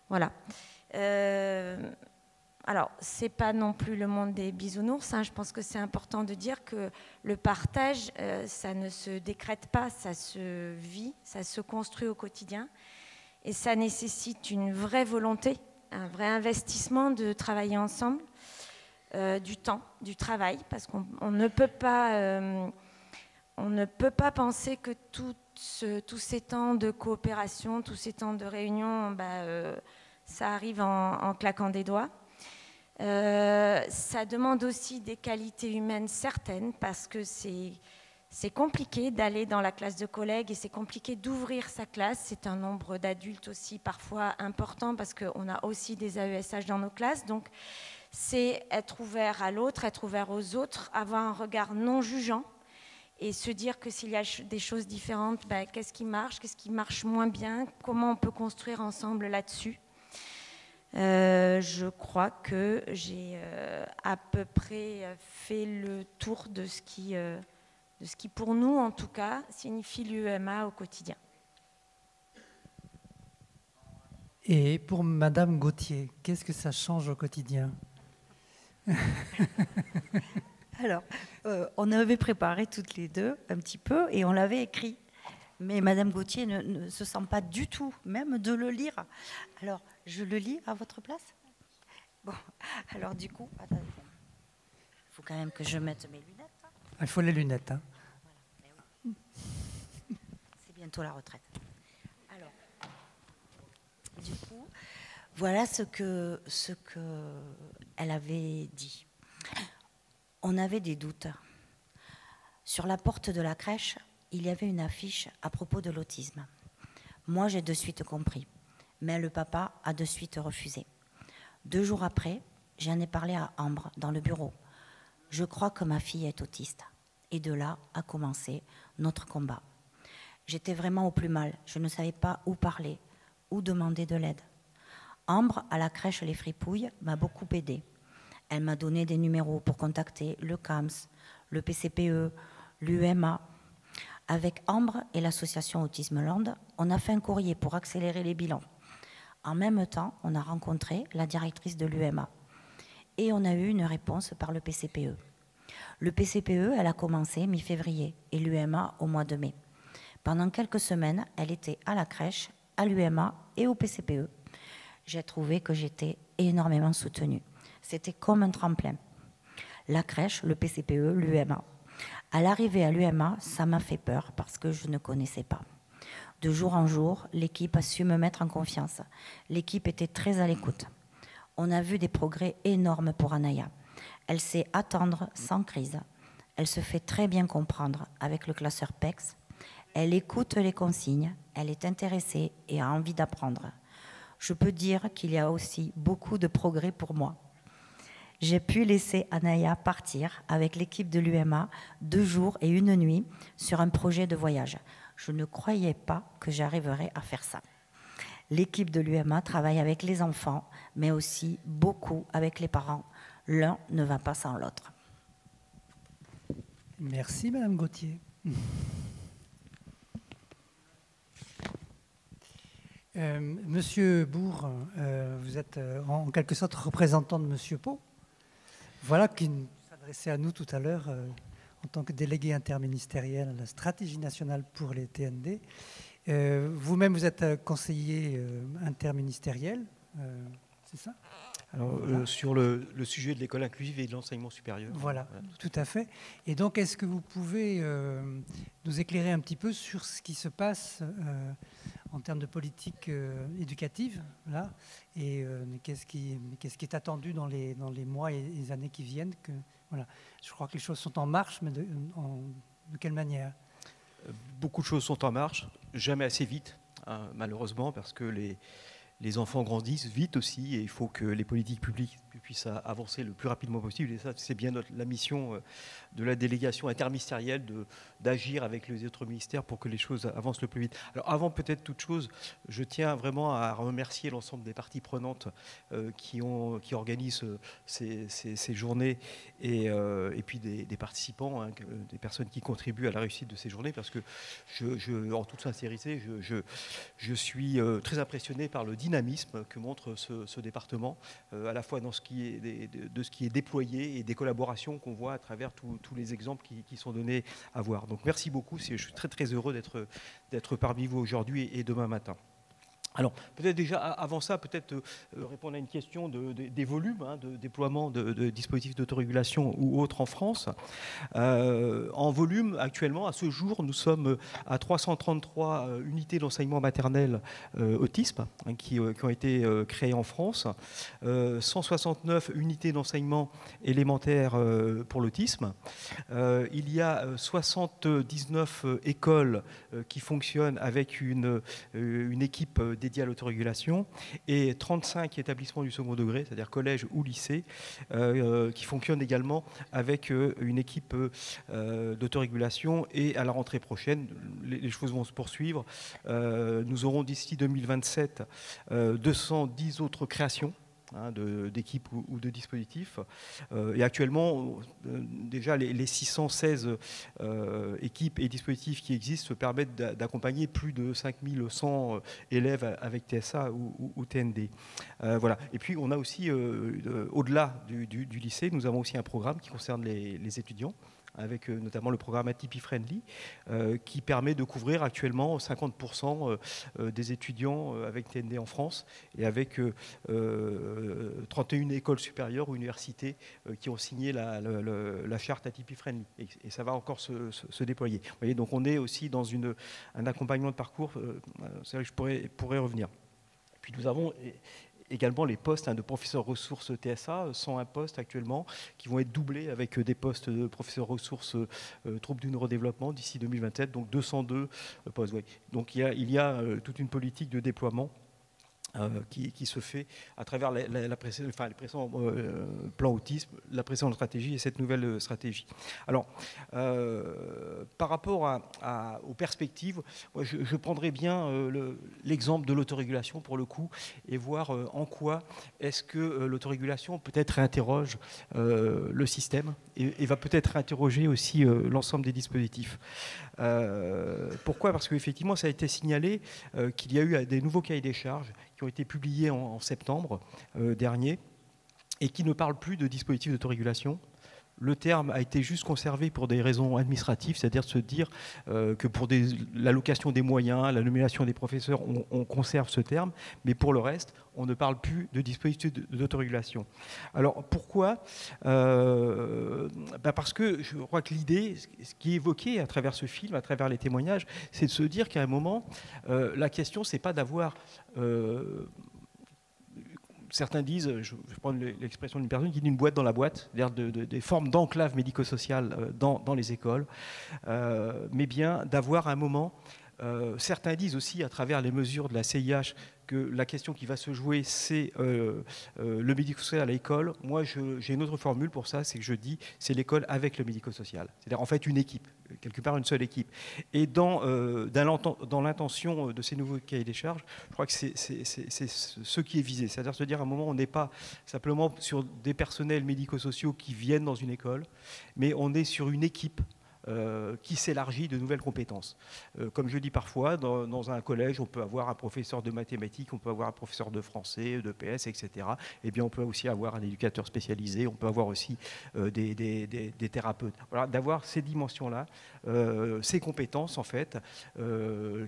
Voilà. Alors, ce n'est pas non plus le monde des bisounours. Je pense que c'est important de dire que le partage, ça ne se décrète pas, ça se vit, ça se construit au quotidien. Et ça nécessite une vraie volonté, un vrai investissement de travailler ensemble, du temps, du travail, parce qu'on ne peut pas... on ne peut pas penser que tous ces temps de coopération, tous ces temps de réunion, ça arrive en claquant des doigts. Ça demande aussi des qualités humaines certaines parce que c'est compliqué d'aller dans la classe de collègues et c'est compliqué d'ouvrir sa classe. C'est un nombre d'adultes aussi parfois important parce qu'on a aussi des AESH dans nos classes. Donc, c'est être ouvert à l'autre, être ouvert aux autres, avoir un regard non jugeant et se dire que s'il y a des choses différentes, qu'est-ce qui marche moins bien, comment on peut construire ensemble là-dessus. Je crois que j'ai à peu près fait le tour de ce qui pour nous, en tout cas, signifie l'UEMA au quotidien. Et pour Madame Gauthier, qu'est-ce que ça change au quotidien? Alors, on avait préparé toutes les deux un petit peu et on l'avait écrit. Mais Madame Gauthier ne se sent pas du tout, même de le lire. Alors, je le lis à votre place. Bon, alors du coup, attendez. Il faut quand même que je mette mes lunettes. Il faut les lunettes. Hein. Voilà. Oui. C'est bientôt la retraite. Alors, du coup, voilà ce que elle avait dit. On avait des doutes. Sur la porte de la crèche, il y avait une affiche à propos de l'autisme. Moi, j'ai de suite compris, mais le papa a de suite refusé. 2 jours après, j'en ai parlé à Ambre dans le bureau. Je crois que ma fille est autiste. Et de là a commencé notre combat. J'étais vraiment au plus mal. Je ne savais pas où parler, où demander de l'aide. Ambre, à la crèche Les Fripouilles, m'a beaucoup aidée. Elle m'a donné des numéros pour contacter le CAMS, le PCPE, l'UEMA. Avec Ambre et l'association Autisme Land, on a fait un courrier pour accélérer les bilans. En même temps, on a rencontré la directrice de l'UEMA et on a eu une réponse par le PCPE. Le PCPE, elle a commencé mi-février et l'UEMA au mois de mai. Pendant quelques semaines, elle était à la crèche, à l'UEMA et au PCPE. J'ai trouvé que j'étais énormément soutenue. C'était comme un tremplin. La crèche, le PCPE, l'UEMA. À l'arrivée à l'UEMA, ça m'a fait peur parce que je ne connaissais pas. De jour en jour, l'équipe a su me mettre en confiance. L'équipe était très à l'écoute. On a vu des progrès énormes pour Anaya. Elle sait attendre sans crise. Elle se fait très bien comprendre avec le classeur PEX. Elle écoute les consignes, elle est intéressée et a envie d'apprendre. Je peux dire qu'il y a aussi beaucoup de progrès pour moi. J'ai pu laisser Anaya partir avec l'équipe de l'UEMA 2 jours et 1 nuit sur un projet de voyage. Je ne croyais pas que j'arriverais à faire ça. L'équipe de l'UEMA travaille avec les enfants, mais aussi beaucoup avec les parents. L'un ne va pas sans l'autre. Merci Madame Gauthier. Monsieur Bourg, vous êtes en quelque sorte représentant de Monsieur Pau. Voilà qui s'adressait à nous tout à l'heure en tant que délégué interministériel à la stratégie nationale pour les TND. Vous-même, vous êtes conseiller interministériel, c'est ça ? Alors, sur le sujet de l'école inclusive et de l'enseignement supérieur. Voilà, tout à fait. Et donc, est-ce que vous pouvez nous éclairer un petit peu sur ce qui se passe en termes de politique éducative, là, et qu'est-ce qui est attendu dans les mois et les années qui viennent voilà. Je crois que les choses sont en marche, mais de quelle manière ? Beaucoup de choses sont en marche, jamais assez vite, hein, malheureusement, parce que les enfants grandissent vite aussi et il faut que les politiques publiques puissent avancer le plus rapidement possible. Et ça, c'est bien la mission de la délégation interministérielle d'agir avec les autres ministères pour que les choses avancent le plus vite. Alors avant peut-être toute chose, je tiens vraiment à remercier l'ensemble des parties prenantes qui organisent ces journées et puis des participants, hein, des personnes qui contribuent à la réussite de ces journées, parce que en toute sincérité, je suis très impressionné par le dynamisme que montre ce département, à la fois dans ce qui est de ce qui est déployé et des collaborations qu'on voit à travers tous les exemples qui sont donnés à voir. Donc merci beaucoup, je suis très très heureux d'être parmi vous aujourd'hui et demain matin. Alors, peut-être déjà, avant ça, peut-être répondre à une question des volumes, hein, de déploiement de dispositifs d'autorégulation ou autres en France. En volume, actuellement, à ce jour, nous sommes à 333 unités d'enseignement maternel autisme, hein, qui ont été créées en France, 169 unités d'enseignement élémentaire pour l'autisme. Il y a 79 écoles qui fonctionnent avec une équipe dédiée à l'autorégulation et 35 établissements du second degré, c'est-à-dire collège ou lycée, qui fonctionnent également avec une équipe d'autorégulation. Et à la rentrée prochaine, les choses vont se poursuivre. Nous aurons d'ici 2027 210 autres créations, hein, d'équipes ou de dispositifs. Et actuellement, déjà, les 616 équipes et dispositifs qui existent permettent d'accompagner plus de 5100 élèves avec TSA ou TND. Voilà. Et puis, on a aussi, au-delà du lycée, nous avons aussi un programme qui concerne les étudiants, avec notamment le programme Atypie Friendly, qui permet de couvrir actuellement 50% des étudiants avec TND en France, et avec 31 écoles supérieures ou universités qui ont signé la charte Atypie Friendly. Et ça va encore se déployer. Vous voyez, donc on est aussi dans un accompagnement de parcours, c'est vrai que je pourrais revenir. Puis nous avons également les postes, hein, de professeurs ressources TSA, 101 postes actuellement, qui vont être doublés avec des postes de professeurs ressources troubles du neurodéveloppement d'ici 2027, donc 202 postes. Ouais. Donc il y a toute une politique de déploiement qui se fait à travers les précédents plans autisme, la précédente stratégie et cette nouvelle stratégie. Alors, par rapport aux perspectives, moi, je prendrais bien l'exemple de l'autorégulation pour le coup, et voir en quoi est-ce que l'autorégulation peut-être réinterroge le système et va peut-être réinterroger aussi l'ensemble des dispositifs. Pourquoi ? Parce qu'effectivement, ça a été signalé qu'il y a eu des nouveaux cahiers des charges qui ont été publiés en septembre dernier et qui ne parlent plus de dispositifs d'autorégulation. Le terme a été juste conservé pour des raisons administratives, c'est-à-dire de se dire que pour l'allocation des moyens, la nomination des professeurs, on conserve ce terme, mais pour le reste, on ne parle plus de dispositifs d'autorégulation. Alors pourquoi ? Parce que je crois que l'idée, ce qui est évoqué à travers ce film, à travers les témoignages, c'est de se dire qu'à un moment, la question, c'est pas d'avoir... certains disent, je prends l'expression d'une personne qui dit une boîte dans la boîte, c'est-à-dire des formes d'enclave médico-sociale dans les écoles, mais bien d'avoir un moment, certains disent aussi à travers les mesures de la CIH que la question qui va se jouer, c'est le médico-social à l'école. Moi, j'ai une autre formule pour ça, c'est que je dis c'est l'école avec le médico-social. C'est-à-dire en fait une équipe, quelque part une seule équipe. Et dans l'intention de ces nouveaux cahiers des charges, je crois que c'est ce qui est visé. C'est-à-dire se dire à un moment, on n'est pas simplement sur des personnels médico-sociaux qui viennent dans une école, mais on est sur une équipe qui s'élargit de nouvelles compétences. Comme je dis parfois, dans un collège, on peut avoir un professeur de mathématiques, on peut avoir un professeur de français, de PS, etc. Eh bien, on peut aussi avoir un éducateur spécialisé, on peut avoir aussi des thérapeutes. Voilà, d'avoir ces dimensions-là, ces compétences, en fait,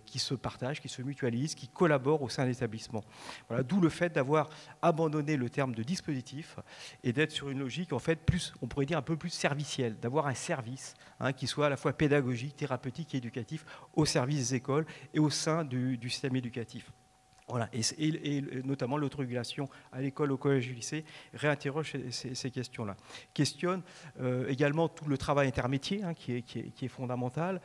qui se partagent, qui se mutualisent, qui collaborent au sein de l'établissement. Voilà, d'où le fait d'avoir abandonné le terme de dispositif et d'être sur une logique, en fait, plus, on pourrait dire un peu plus servicielle, d'avoir un service qui soit à la fois pédagogique, thérapeutique et éducatif au service des écoles et au sein du système éducatif. Voilà. Et notamment l'autorégulation à l'école, au collège et au lycée réinterroge ces questions-là. Questionne également tout le travail intermétier qui est fondamental,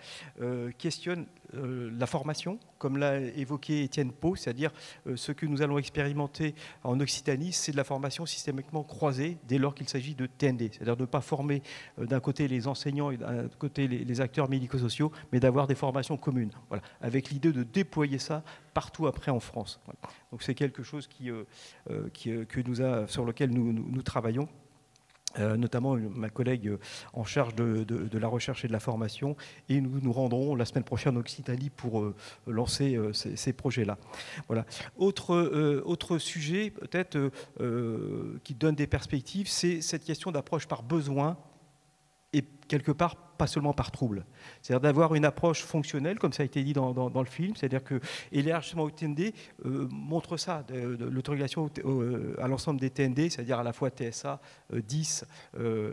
questionne la formation, comme l'a évoqué Étienne Pau, c'est-à-dire ce que nous allons expérimenter en Occitanie, c'est de la formation systématiquement croisée dès lors qu'il s'agit de TND, c'est-à-dire de ne pas former d'un côté les enseignants et d'un côté les acteurs médico-sociaux, mais d'avoir des formations communes, voilà, avec l'idée de déployer ça partout après en France. Voilà. Donc c'est quelque chose sur lequel nous travaillons. Notamment ma collègue en charge de la recherche et de la formation, et nous nous rendrons la semaine prochaine en Occitanie pour lancer ces projets-là. Voilà. Autre sujet peut-être qui donne des perspectives, c'est cette question d'approche par besoin et quelque part pas seulement par trouble. C'est-à-dire d'avoir une approche fonctionnelle, comme ça a été dit dans le film, c'est-à-dire que l'élargissement au TND montre ça, de l'autorégulation à l'ensemble des TND, c'est-à-dire à la fois TSA, 10,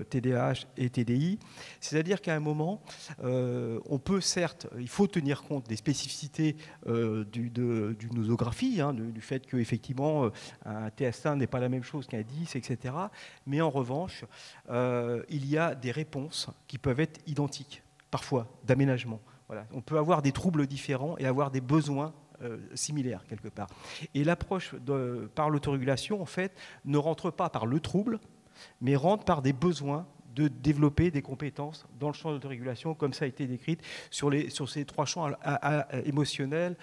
TDAH et TDI. C'est-à-dire qu'à un moment, on peut certes, il faut tenir compte des spécificités d'une nosographie, du fait qu'effectivement un TSA n'est pas la même chose qu'un 10, etc. Mais en revanche, il y a des réponses qui peuvent être identiques, parfois, d'aménagement. Voilà. On peut avoir des troubles différents et avoir des besoins similaires, quelque part. Et l'approche par l'autorégulation, en fait, ne rentre pas par le trouble, mais rentre par des besoins de développer des compétences dans le champ de l'autorégulation, comme ça a été décrit, sur ces trois champs émotionnels,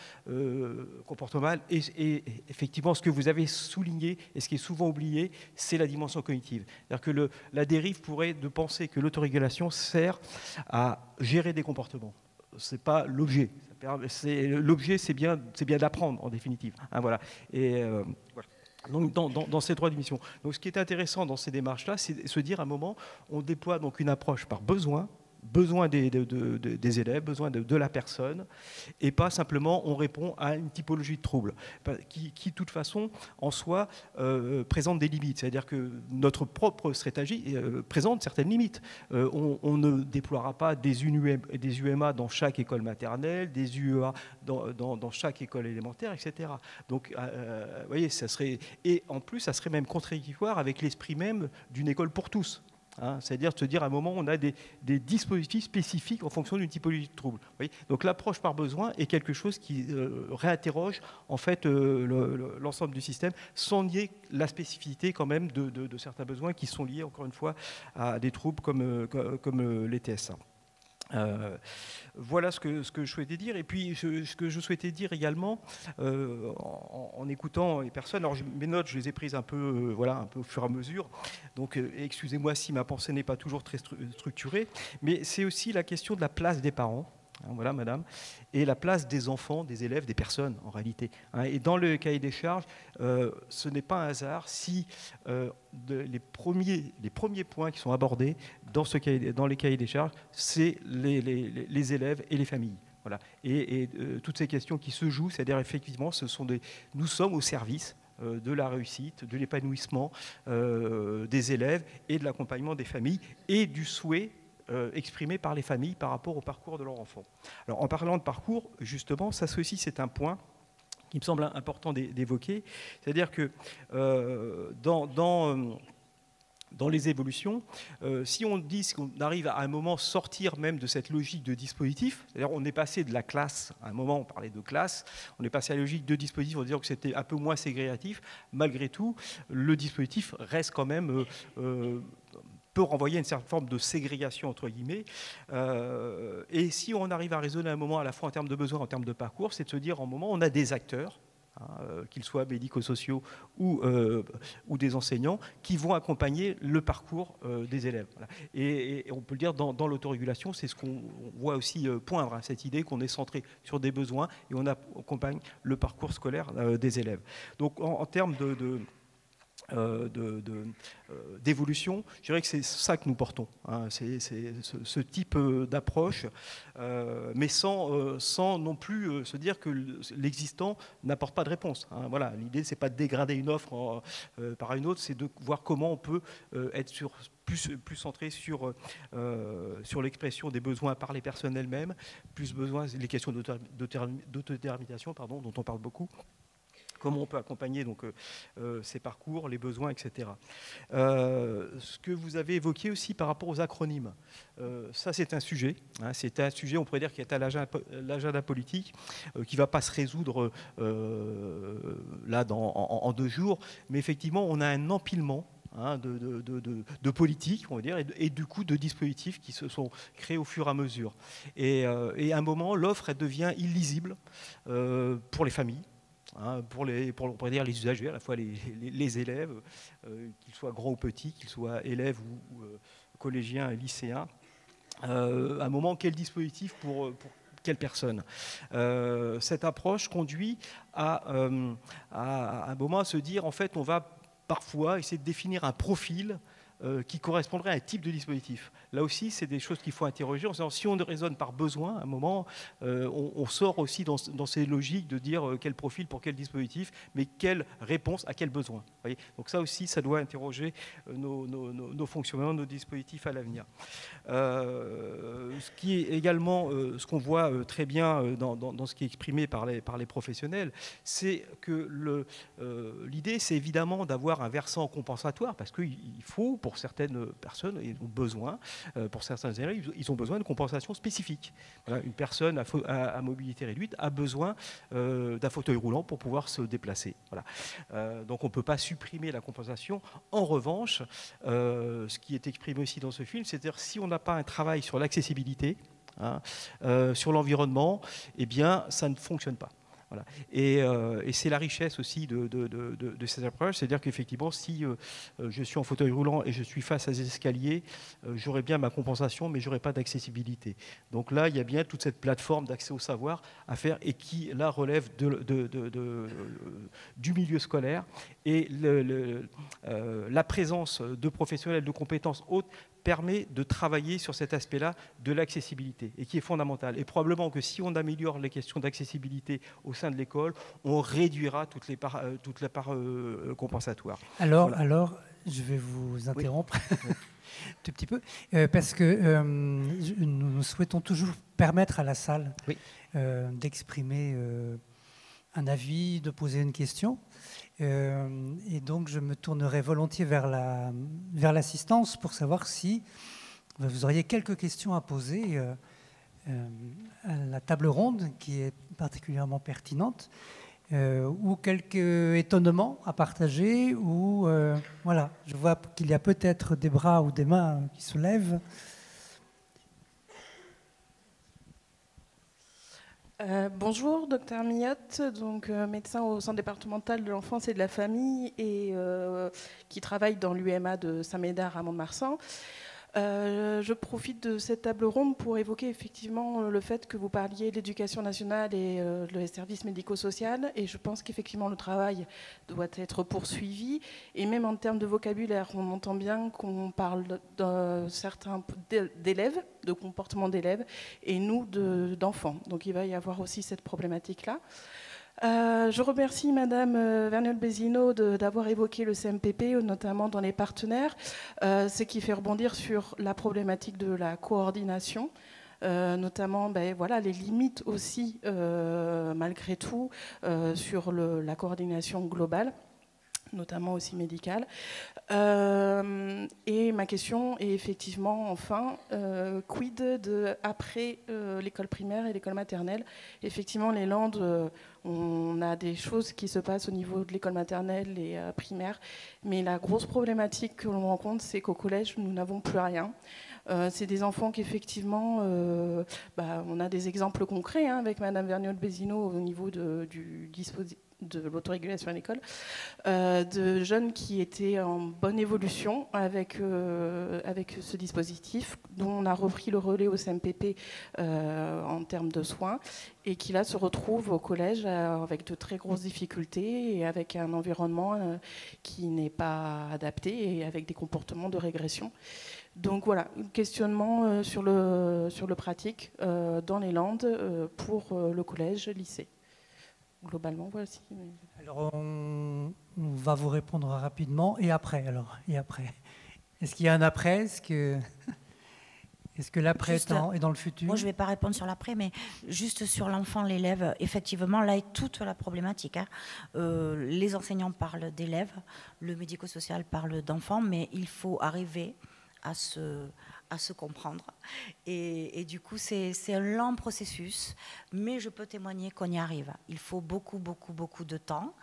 comportemental, et effectivement, ce que vous avez souligné, et ce qui est souvent oublié, c'est la dimension cognitive. C'est-à-dire que la dérive pourrait de penser que l'autorégulation sert à gérer des comportements. Ce n'est pas l'objet. L'objet, c'est bien d'apprendre, en définitive. Voilà. Et voilà. Donc, dans ces trois dimensions. Donc, ce qui est intéressant dans ces démarches-là, c'est de se dire à un moment, on déploie donc une approche par besoin des élèves, besoin de la personne, et pas simplement on répond à une typologie de trouble qui de toute façon, en soi, présente des limites. C'est-à-dire que notre propre stratégie présente certaines limites. On ne déploiera pas des UMA dans chaque école maternelle, des UEA dans chaque école élémentaire, etc. Donc, vous voyez, ça serait... Et en plus, ça serait même contradictoire avec l'esprit même d'une école pour tous. C'est-à-dire se dire à un moment on a des dispositifs spécifiques en fonction d'une typologie de trouble. Donc l'approche par besoin est quelque chose qui réinterroge en fait l'ensemble du système sans nier la spécificité quand même de certains besoins qui sont liés encore une fois à des troubles comme les TSA. Voilà ce que je souhaitais dire. Et puis ce que je souhaitais dire également en écoutant les personnes, alors mes notes je les ai prises un peu au fur et à mesure, donc excusez-moi si ma pensée n'est pas toujours très structurée, mais c'est aussi la question de la place des parents. Voilà, madame, et la place des enfants, des élèves, des personnes en réalité. Et dans le cahier des charges, ce n'est pas un hasard si les premiers points qui sont abordés dans les cahiers des charges, c'est les élèves et les familles. Voilà. Et toutes ces questions qui se jouent, c'est-à-dire effectivement, nous sommes au service de la réussite, de l'épanouissement des élèves et de l'accompagnement des familles et du souhait exprimé par les familles par rapport au parcours de leur enfant. Alors, en parlant de parcours, justement, ça aussi, c'est un point qui me semble important d'évoquer. C'est-à-dire que dans les évolutions, si on dit qu'on arrive à un moment sortir même de cette logique de dispositif, c'est-à-dire on est passé de la classe, à un moment on parlait de classe, on est passé à la logique de dispositif en disant que c'était un peu moins ségrégatif, malgré tout, le dispositif reste quand même... peut renvoyer à une certaine forme de ségrégation, entre guillemets. Et si on arrive à raisonner à un moment, à la fois en termes de besoins, en termes de parcours, c'est de se dire, à un moment, on a des acteurs, qu'ils soient médico-sociaux ou des enseignants, qui vont accompagner le parcours des élèves. Voilà. Et on peut le dire, dans l'autorégulation, c'est ce qu'on voit aussi poindre, hein, cette idée qu'on est centré sur des besoins et on accompagne le parcours scolaire des élèves. Donc en termes d'évolution, je dirais que c'est ça que nous portons, hein, c'est ce type d'approche, mais sans non plus se dire que l'existant n'apporte pas de réponse, hein. Voilà, l'idée c'est pas de dégrader une offre par une autre, c'est de voir comment on peut être plus centré sur l'expression des besoins par les personnes elles-mêmes, plus besoin les questions d'autodétermination, dont on parle beaucoup. Comment on peut accompagner donc, ces parcours, les besoins, etc. Ce que vous avez évoqué aussi par rapport aux acronymes, ça c'est un sujet, hein, c'est un sujet, on pourrait dire, qui est à l'agenda politique, qui ne va pas se résoudre là en 2 jours, mais effectivement on a un empilement, hein, de politiques, on va dire, et du coup de dispositifs qui se sont créés au fur et à mesure. Et à un moment, l'offre elle devient illisible pour les familles. Hein, pour on pourrait dire les usagers, à la fois les élèves, qu'ils soient grands ou petits, qu'ils soient élèves ou collégiens et lycéens. À un moment, quel dispositif pour quelle personne? Cette approche conduit à un moment à se dire, en fait, on va parfois essayer de définir un profil qui correspondrait à un type de dispositif. Là aussi, c'est des choses qu'il faut interroger. Si on raisonne par besoin, à un moment, on sort aussi dans ces logiques de dire quel profil pour quel dispositif, mais quelle réponse à quel besoin. Vous voyez, donc ça aussi, ça doit interroger nos fonctionnements, nos dispositifs à l'avenir. Ce qui est également, ce qu'on voit très bien dans ce qui est exprimé par les professionnels, c'est que l'idée, c'est évidemment d'avoir un versant compensatoire, parce qu'il faut, pour certaines personnes, ils ont besoin, pour certains élèves, ils ont besoin de compensation spécifique. Voilà, une personne à mobilité réduite a besoin d'un fauteuil roulant pour pouvoir se déplacer. Voilà. Donc on ne peut pas supprimer la compensation. En revanche, ce qui est exprimé aussi dans ce film, c'est-à-dire si on n'a pas un travail sur l'accessibilité, hein, sur l'environnement, eh bien ça ne fonctionne pas. Voilà. Et c'est la richesse aussi de ces approches, c'est-à-dire qu'effectivement, si je suis en fauteuil roulant et je suis face à des escaliers, j'aurai bien ma compensation, mais je n'aurai pas d'accessibilité. Donc là, il y a bien toute cette plateforme d'accès au savoir à faire et qui, là, relève du milieu scolaire. Et la présence de professionnels de compétences hautes permet de travailler sur cet aspect-là de l'accessibilité et qui est fondamental. Et probablement que si on améliore les questions d'accessibilité au sein de l'école, on réduira toute la part compensatoire. Alors, voilà. Alors, je vais vous interrompre un tout petit peu, parce que nous souhaitons toujours permettre à la salle d'exprimer un avis, de poser une question. Et donc, je me tournerai volontiers vers l'assistance pour savoir si vous auriez quelques questions à poser à la table ronde, qui est particulièrement pertinente, ou quelques étonnements à partager, ou voilà, je vois qu'il y a peut-être des bras ou des mains qui se lèvent. Bonjour, docteur Millotte, donc médecin au centre départemental de l'enfance et de la famille et qui travaille dans l'UMA de Saint-Médard à Mont-de-Marsan. Je profite de cette table ronde pour évoquer effectivement le fait que vous parliez de l'éducation nationale et le service médico-social, et je pense qu'effectivement le travail doit être poursuivi, et même en termes de vocabulaire, on entend bien qu'on parle de certains d'élèves, de comportement d'élèves, et nous d'enfants. Donc il va y avoir aussi cette problématique-là. Je remercie Madame Vergnaud-Bézineau d'avoir évoqué le CMPP, notamment dans les partenaires, ce qui fait rebondir sur la problématique de la coordination, notamment voilà, les limites aussi, malgré tout, sur la coordination globale, notamment aussi médicale. Et ma question est effectivement, enfin, quid après l'école primaire et l'école maternelle? Effectivement, les Landes, on a des choses qui se passent au niveau de l'école maternelle et primaire, mais la grosse problématique que l'on rencontre, c'est qu'au collège, nous n'avons plus rien. C'est des enfants qu'effectivement, on a des exemples concrets avec Madame Vergnaud-Bézineau au niveau du de l'autorégulation à l'école, de jeunes qui étaient en bonne évolution avec ce dispositif, dont on a repris le relais au CMPP en termes de soins, et qui là se retrouvent au collège avec de très grosses difficultés et avec un environnement qui n'est pas adapté et avec des comportements de régression. Donc voilà, questionnement sur le pratique dans les Landes pour le collège, lycée. Globalement, voici. Alors, on va vous répondre rapidement. Et après, alors? Et après? Est-ce qu'il y a un après? Est-ce que l'après est dans le futur? Moi, je ne vais pas répondre sur l'après, mais juste sur l'enfant, l'élève, effectivement, là est toute la problématique. Les enseignants parlent d'élèves, le médico-social parle d'enfants, mais il faut arriver à se comprendre. Et du coup, c'est un lent processus, mais je peux témoigner qu'on y arrive. Il faut beaucoup de temps.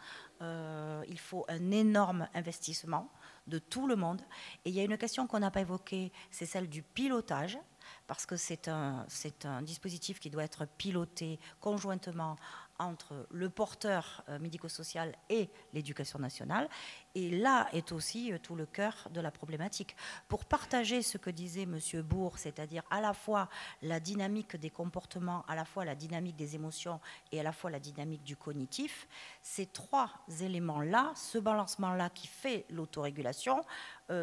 Il faut un énorme investissement de tout le monde. Et il y a une question qu'on n'a pas évoquée, c'est celle du pilotage, parce que c'est un dispositif qui doit être piloté conjointement entre le porteur médico-social et l'éducation nationale. Et là est aussi tout le cœur de la problématique. Pour partager ce que disait M. Bourg, c'est-à-dire à la fois la dynamique des comportements, à la fois la dynamique des émotions et à la fois la dynamique du cognitif, ces trois éléments-là, ce balancement-là qui fait l'autorégulation,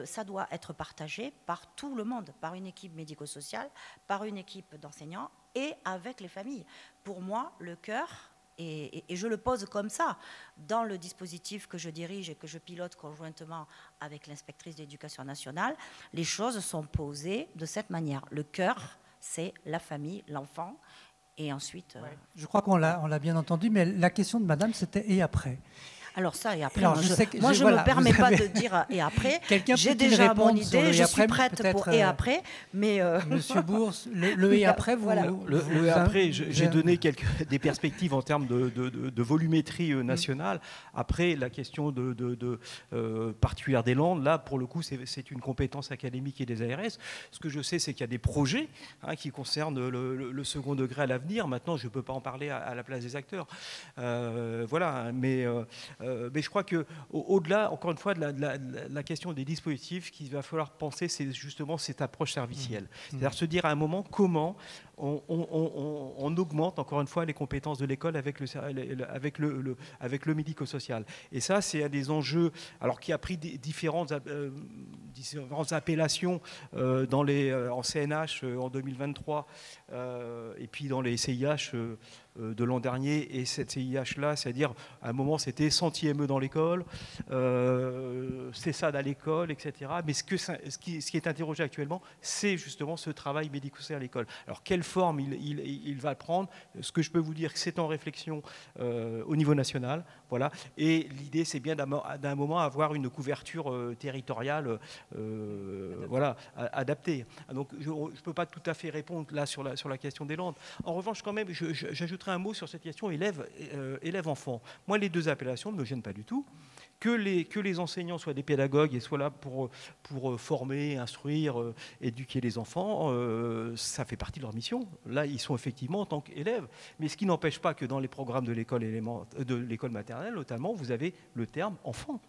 ça doit être partagé par tout le monde, par une équipe médico-sociale, par une équipe d'enseignants et avec les familles. Pour moi, le cœur, et je le pose comme ça, dans le dispositif que je dirige et que je pilote conjointement avec l'inspectrice d'éducation nationale, les choses sont posées de cette manière. Le cœur, c'est la famille, l'enfant, et ensuite... Je crois qu'on l'a bien entendu, mais la question de madame, c'était « et après » ? Alors ça, et après, alors, moi je ne me permets pas de dire et après. J'ai déjà mon idée, je suis prête pour et après. Mais Monsieur Bourse, le et après, vous... Voilà. Le et après, j'ai donné des perspectives en termes de volumétrie nationale. Après, la question particulière des Landes, là, pour le coup, c'est une compétence académique et des ARS. Ce que je sais, c'est qu'il y a des projets qui concernent le second degré à l'avenir. Maintenant, je ne peux pas en parler à la place des acteurs. Voilà, mais je crois qu'au-delà, encore une fois, de la question des dispositifs, qu'il va falloir penser, c'est justement cette approche servicielle. C'est-à-dire se dire à un moment comment on augmente, encore une fois, les compétences de l'école avec le médico-social. Et ça, c'est un des enjeux, alors qui a pris différentes appellations en CNH en 2023 et puis dans les CIH de l'an dernier, et cette CIH-là, c'est-à-dire à un moment c'était centième dans l'école, CESAD à l'école, etc. Mais ce qui est interrogé actuellement, c'est justement ce travail médico-social à l'école. Alors quelle forme il va prendre? Ce que je peux vous dire, c'est en réflexion au niveau national, voilà. Et l'idée, c'est bien d'un moment avoir une couverture territoriale, voilà, adaptée. Donc je ne peux pas tout à fait répondre là sur la question des Landes. En revanche, quand même, j'ajouterai un mot sur cette question élève-enfant. Moi, les deux appellations ne me gênent pas du tout. Que les enseignants soient des pédagogues et soient là pour former, instruire, éduquer les enfants, ça fait partie de leur mission. Là, ils sont effectivement en tant qu'élèves. Mais ce qui n'empêche pas que dans les programmes de l'école maternelle, notamment, vous avez le terme « enfant ».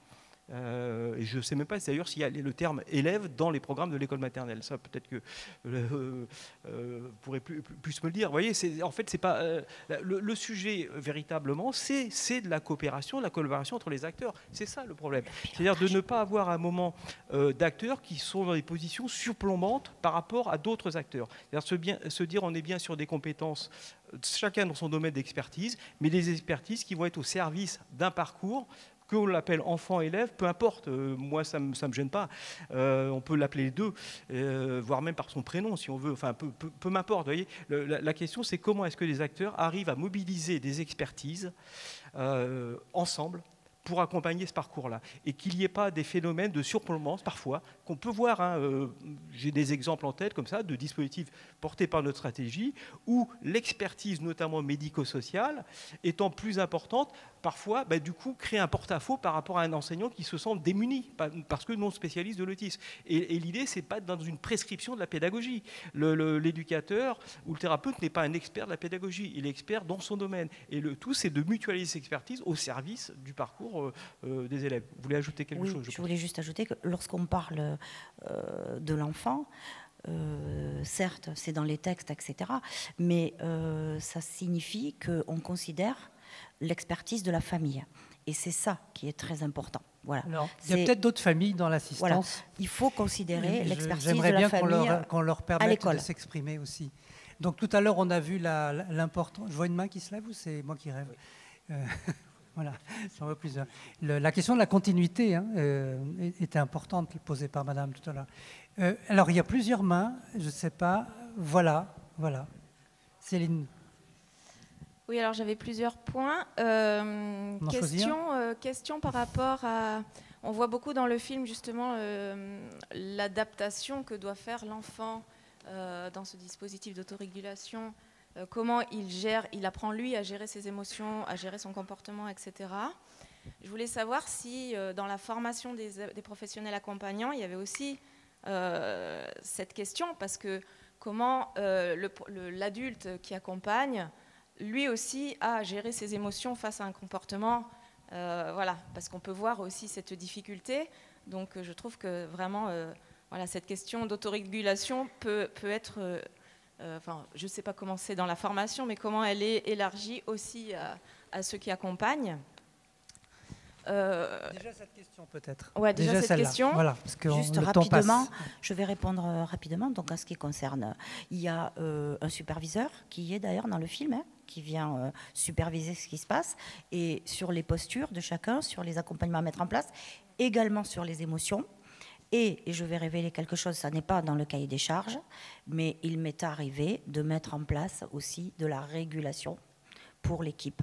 Et je ne sais même pas d'ailleurs s'il y a le terme élève dans les programmes de l'école maternelle. Ça, peut-être que vous pourrez plus me le dire. Vous voyez, en fait, c'est pas le sujet véritablement, c'est de la coopération, de la collaboration entre les acteurs. C'est ça le problème. C'est-à-dire de ne pas avoir un moment d'acteurs qui sont dans des positions surplombantes par rapport à d'autres acteurs. C'est-à-dire se dire on est bien sur des compétences, chacun dans son domaine d'expertise, mais des expertises qui vont être au service d'un parcours, qu'on l'appelle enfant-élève, peu importe, moi ça me gêne pas, on peut l'appeler les deux, voire même par son prénom si on veut, enfin peu m'importe, vous voyez. La question, c'est comment est-ce que les acteurs arrivent à mobiliser des expertises ensemble pour accompagner ce parcours-là, et qu'il n'y ait pas des phénomènes de surplombance parfois, qu'on peut voir, hein, j'ai des exemples en tête comme ça, de dispositifs portés par notre stratégie, où l'expertise, notamment médico-sociale, étant plus importante, parfois, du coup, créer un porte-à-faux par rapport à un enseignant qui se sent démuni, parce que non spécialiste de l'autisme. Et l'idée, c'est pas dans une prescription de la pédagogie. L'éducateur ou le thérapeute n'est pas un expert de la pédagogie, il est expert dans son domaine. Et le tout, c'est de mutualiser cette expertise au service du parcours des élèves. Vous voulez ajouter quelque chose? Je voulais juste ajouter que lorsqu'on parle de l'enfant, certes, c'est dans les textes, etc., mais ça signifie qu'on considère l'expertise de la famille. Et c'est ça qui est très important. Voilà. Alors, il y a peut-être d'autres familles dans l'assistance. Voilà. Il faut considérer l'expertise de la famille. J'aimerais bien qu'on leur permette de s'exprimer aussi. Donc tout à l'heure, on a vu l'importance... Je vois une main qui se lève ou c'est moi qui rêve? Voilà, j'en vois plusieurs. La question de la continuité était importante, posée par Madame tout à l'heure. Alors, il y a plusieurs mains, je ne sais pas. Voilà. Céline. Oui, alors j'avais plusieurs points. Question par rapport à... On voit beaucoup dans le film, justement, l'adaptation que doit faire l'enfant dans ce dispositif d'autorégulation. Comment il apprend lui à gérer ses émotions, à gérer son comportement, etc. Je voulais savoir si dans la formation des professionnels accompagnants, il y avait aussi cette question, parce que comment l'adulte qui accompagne, lui aussi, a géré ses émotions face à un comportement, voilà, parce qu'on peut voir aussi cette difficulté. Donc je trouve que vraiment, voilà, cette question d'autorégulation peut être... je ne sais pas comment c'est dans la formation, mais comment elle est élargie aussi à ceux qui accompagnent. Déjà cette question peut-être. Ouais, déjà cette question. Voilà, parce que juste rapidement, je vais répondre rapidement. Donc, en ce qui concerne, il y a un superviseur qui est d'ailleurs dans le film, qui vient superviser ce qui se passe, et sur les postures de chacun, sur les accompagnements à mettre en place, également sur les émotions. Et je vais révéler quelque chose, ça n'est pas dans le cahier des charges, mais il m'est arrivé de mettre en place aussi de la régulation pour l'équipe.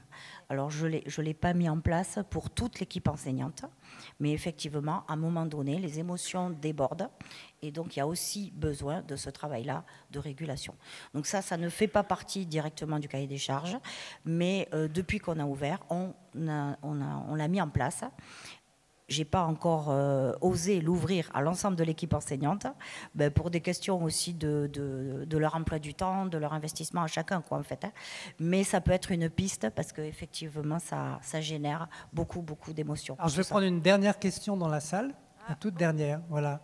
Alors, je ne l'ai pas mis en place pour toute l'équipe enseignante, mais effectivement, à un moment donné, les émotions débordent, et donc il y a aussi besoin de ce travail-là de régulation. Donc ça ne fait pas partie directement du cahier des charges, mais depuis qu'on a ouvert, on l'a mis en place. Je n'ai pas encore osé l'ouvrir à l'ensemble de l'équipe enseignante, pour des questions aussi de leur emploi du temps, de leur investissement à chacun, quoi, en fait. Mais ça peut être une piste parce qu'effectivement, ça génère beaucoup d'émotions. Alors, je vais prendre une dernière question dans la salle, la toute dernière, voilà.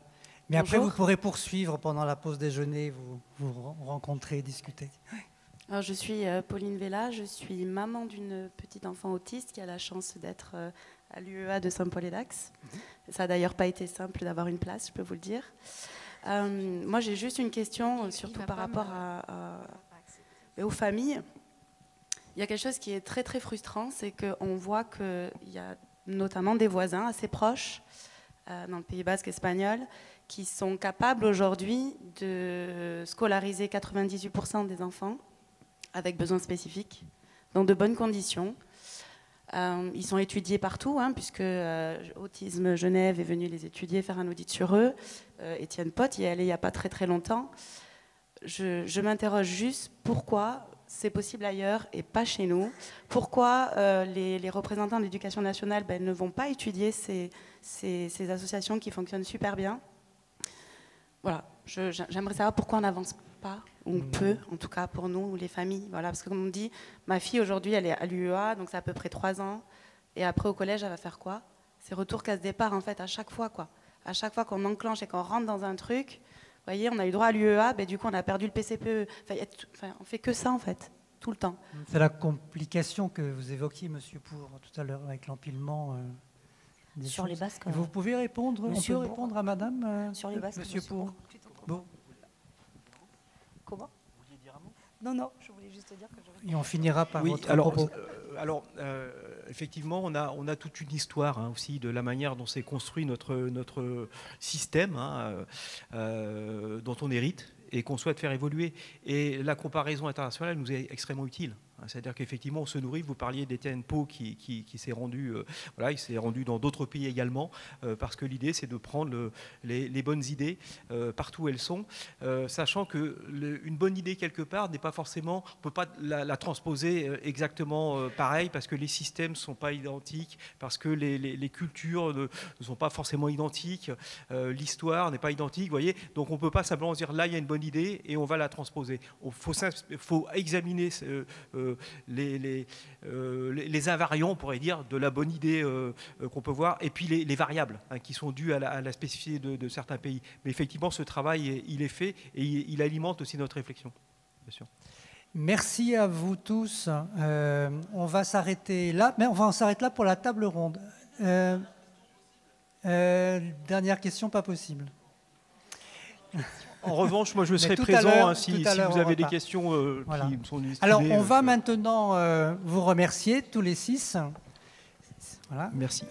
Mais Bonjour. Après, vous pourrez poursuivre pendant la pause déjeuner, vous rencontrer, discuter. Alors, je suis Pauline Vella, je suis maman d'une petite enfant autiste qui a la chance d'être à l'UEA de Saint-Paul-et-Dax. Ça n'a d'ailleurs pas été simple d'avoir une place, je peux vous le dire. Moi, j'ai juste une question, surtout par rapport aux familles. Il y a quelque chose qui est très très frustrant, c'est qu'on voit qu'il y a notamment des voisins assez proches, dans le Pays basque espagnol, qui sont capables aujourd'hui de scolariser 98% des enfants avec besoins spécifiques, dans de bonnes conditions. Ils sont étudiés partout, puisque Autisme Genève est venu les étudier, faire un audit sur eux. Étienne Pot y est allé il n'y a pas très très longtemps. Je m'interroge juste pourquoi c'est possible ailleurs et pas chez nous. Pourquoi les représentants de l'éducation nationale ne vont pas étudier ces associations qui fonctionnent super bien. Voilà, j'aimerais savoir pourquoi on n'avance pas, ou peu, en tout cas pour nous, les familles. Voilà, parce que comme on dit, ma fille aujourd'hui, elle est à l'UEA, donc c'est à peu près 3 ans. Et après au collège, elle va faire quoi? C'est retour casse départ en fait à chaque fois, quoi. À chaque fois qu'on enclenche et qu'on rentre dans un truc, vous voyez, on a eu droit à l'UEA, du coup on a perdu le PCPE. On fait que ça en fait, tout le temps. C'est la complication que vous évoquiez, Monsieur Pour, tout à l'heure, avec l'empilement. Sur les Basques. Vous pouvez répondre, on peut répondre à Madame sur les Basques, Monsieur Pour. Bon. Comment? Vous vouliez dire un mot? Non, je voulais juste dire que je... Et on finira par votre propos. Effectivement, on a toute une histoire aussi de la manière dont s'est construit notre système, dont on hérite et qu'on souhaite faire évoluer. Et la comparaison internationale nous est extrêmement utile. C'est-à-dire qu'effectivement, on se nourrit. Vous parliez d'Étienne Pau qui s'est rendu, voilà, il s'est rendu dans d'autres pays également, parce que l'idée, c'est de prendre les bonnes idées partout où elles sont, sachant qu'une bonne idée quelque part n'est pas forcément, on ne peut pas la transposer exactement pareil, parce que les systèmes ne sont pas identiques, parce que les cultures ne sont pas forcément identiques, l'histoire n'est pas identique, vous voyez. Donc on ne peut pas simplement dire là, il y a une bonne idée et on va la transposer. Il faut examiner les invariants, on pourrait dire, de la bonne idée qu'on peut voir, et puis les variables qui sont dues à la spécificité de certains pays. Mais effectivement, ce travail, il est fait et il alimente aussi notre réflexion, bien sûr. Merci à vous tous. On va s'arrêter là, mais on va s'arrêter là pour la table ronde. Dernière question, pas possible. En revanche, moi, je serai présent si vous avez des questions voilà. qui me sont destinées. Alors, on va maintenant vous remercier, tous les 6. Voilà. Merci.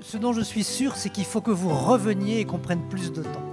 Ce dont je suis sûr, c'est qu'il faut que vous reveniez et qu'on prenne plus de temps.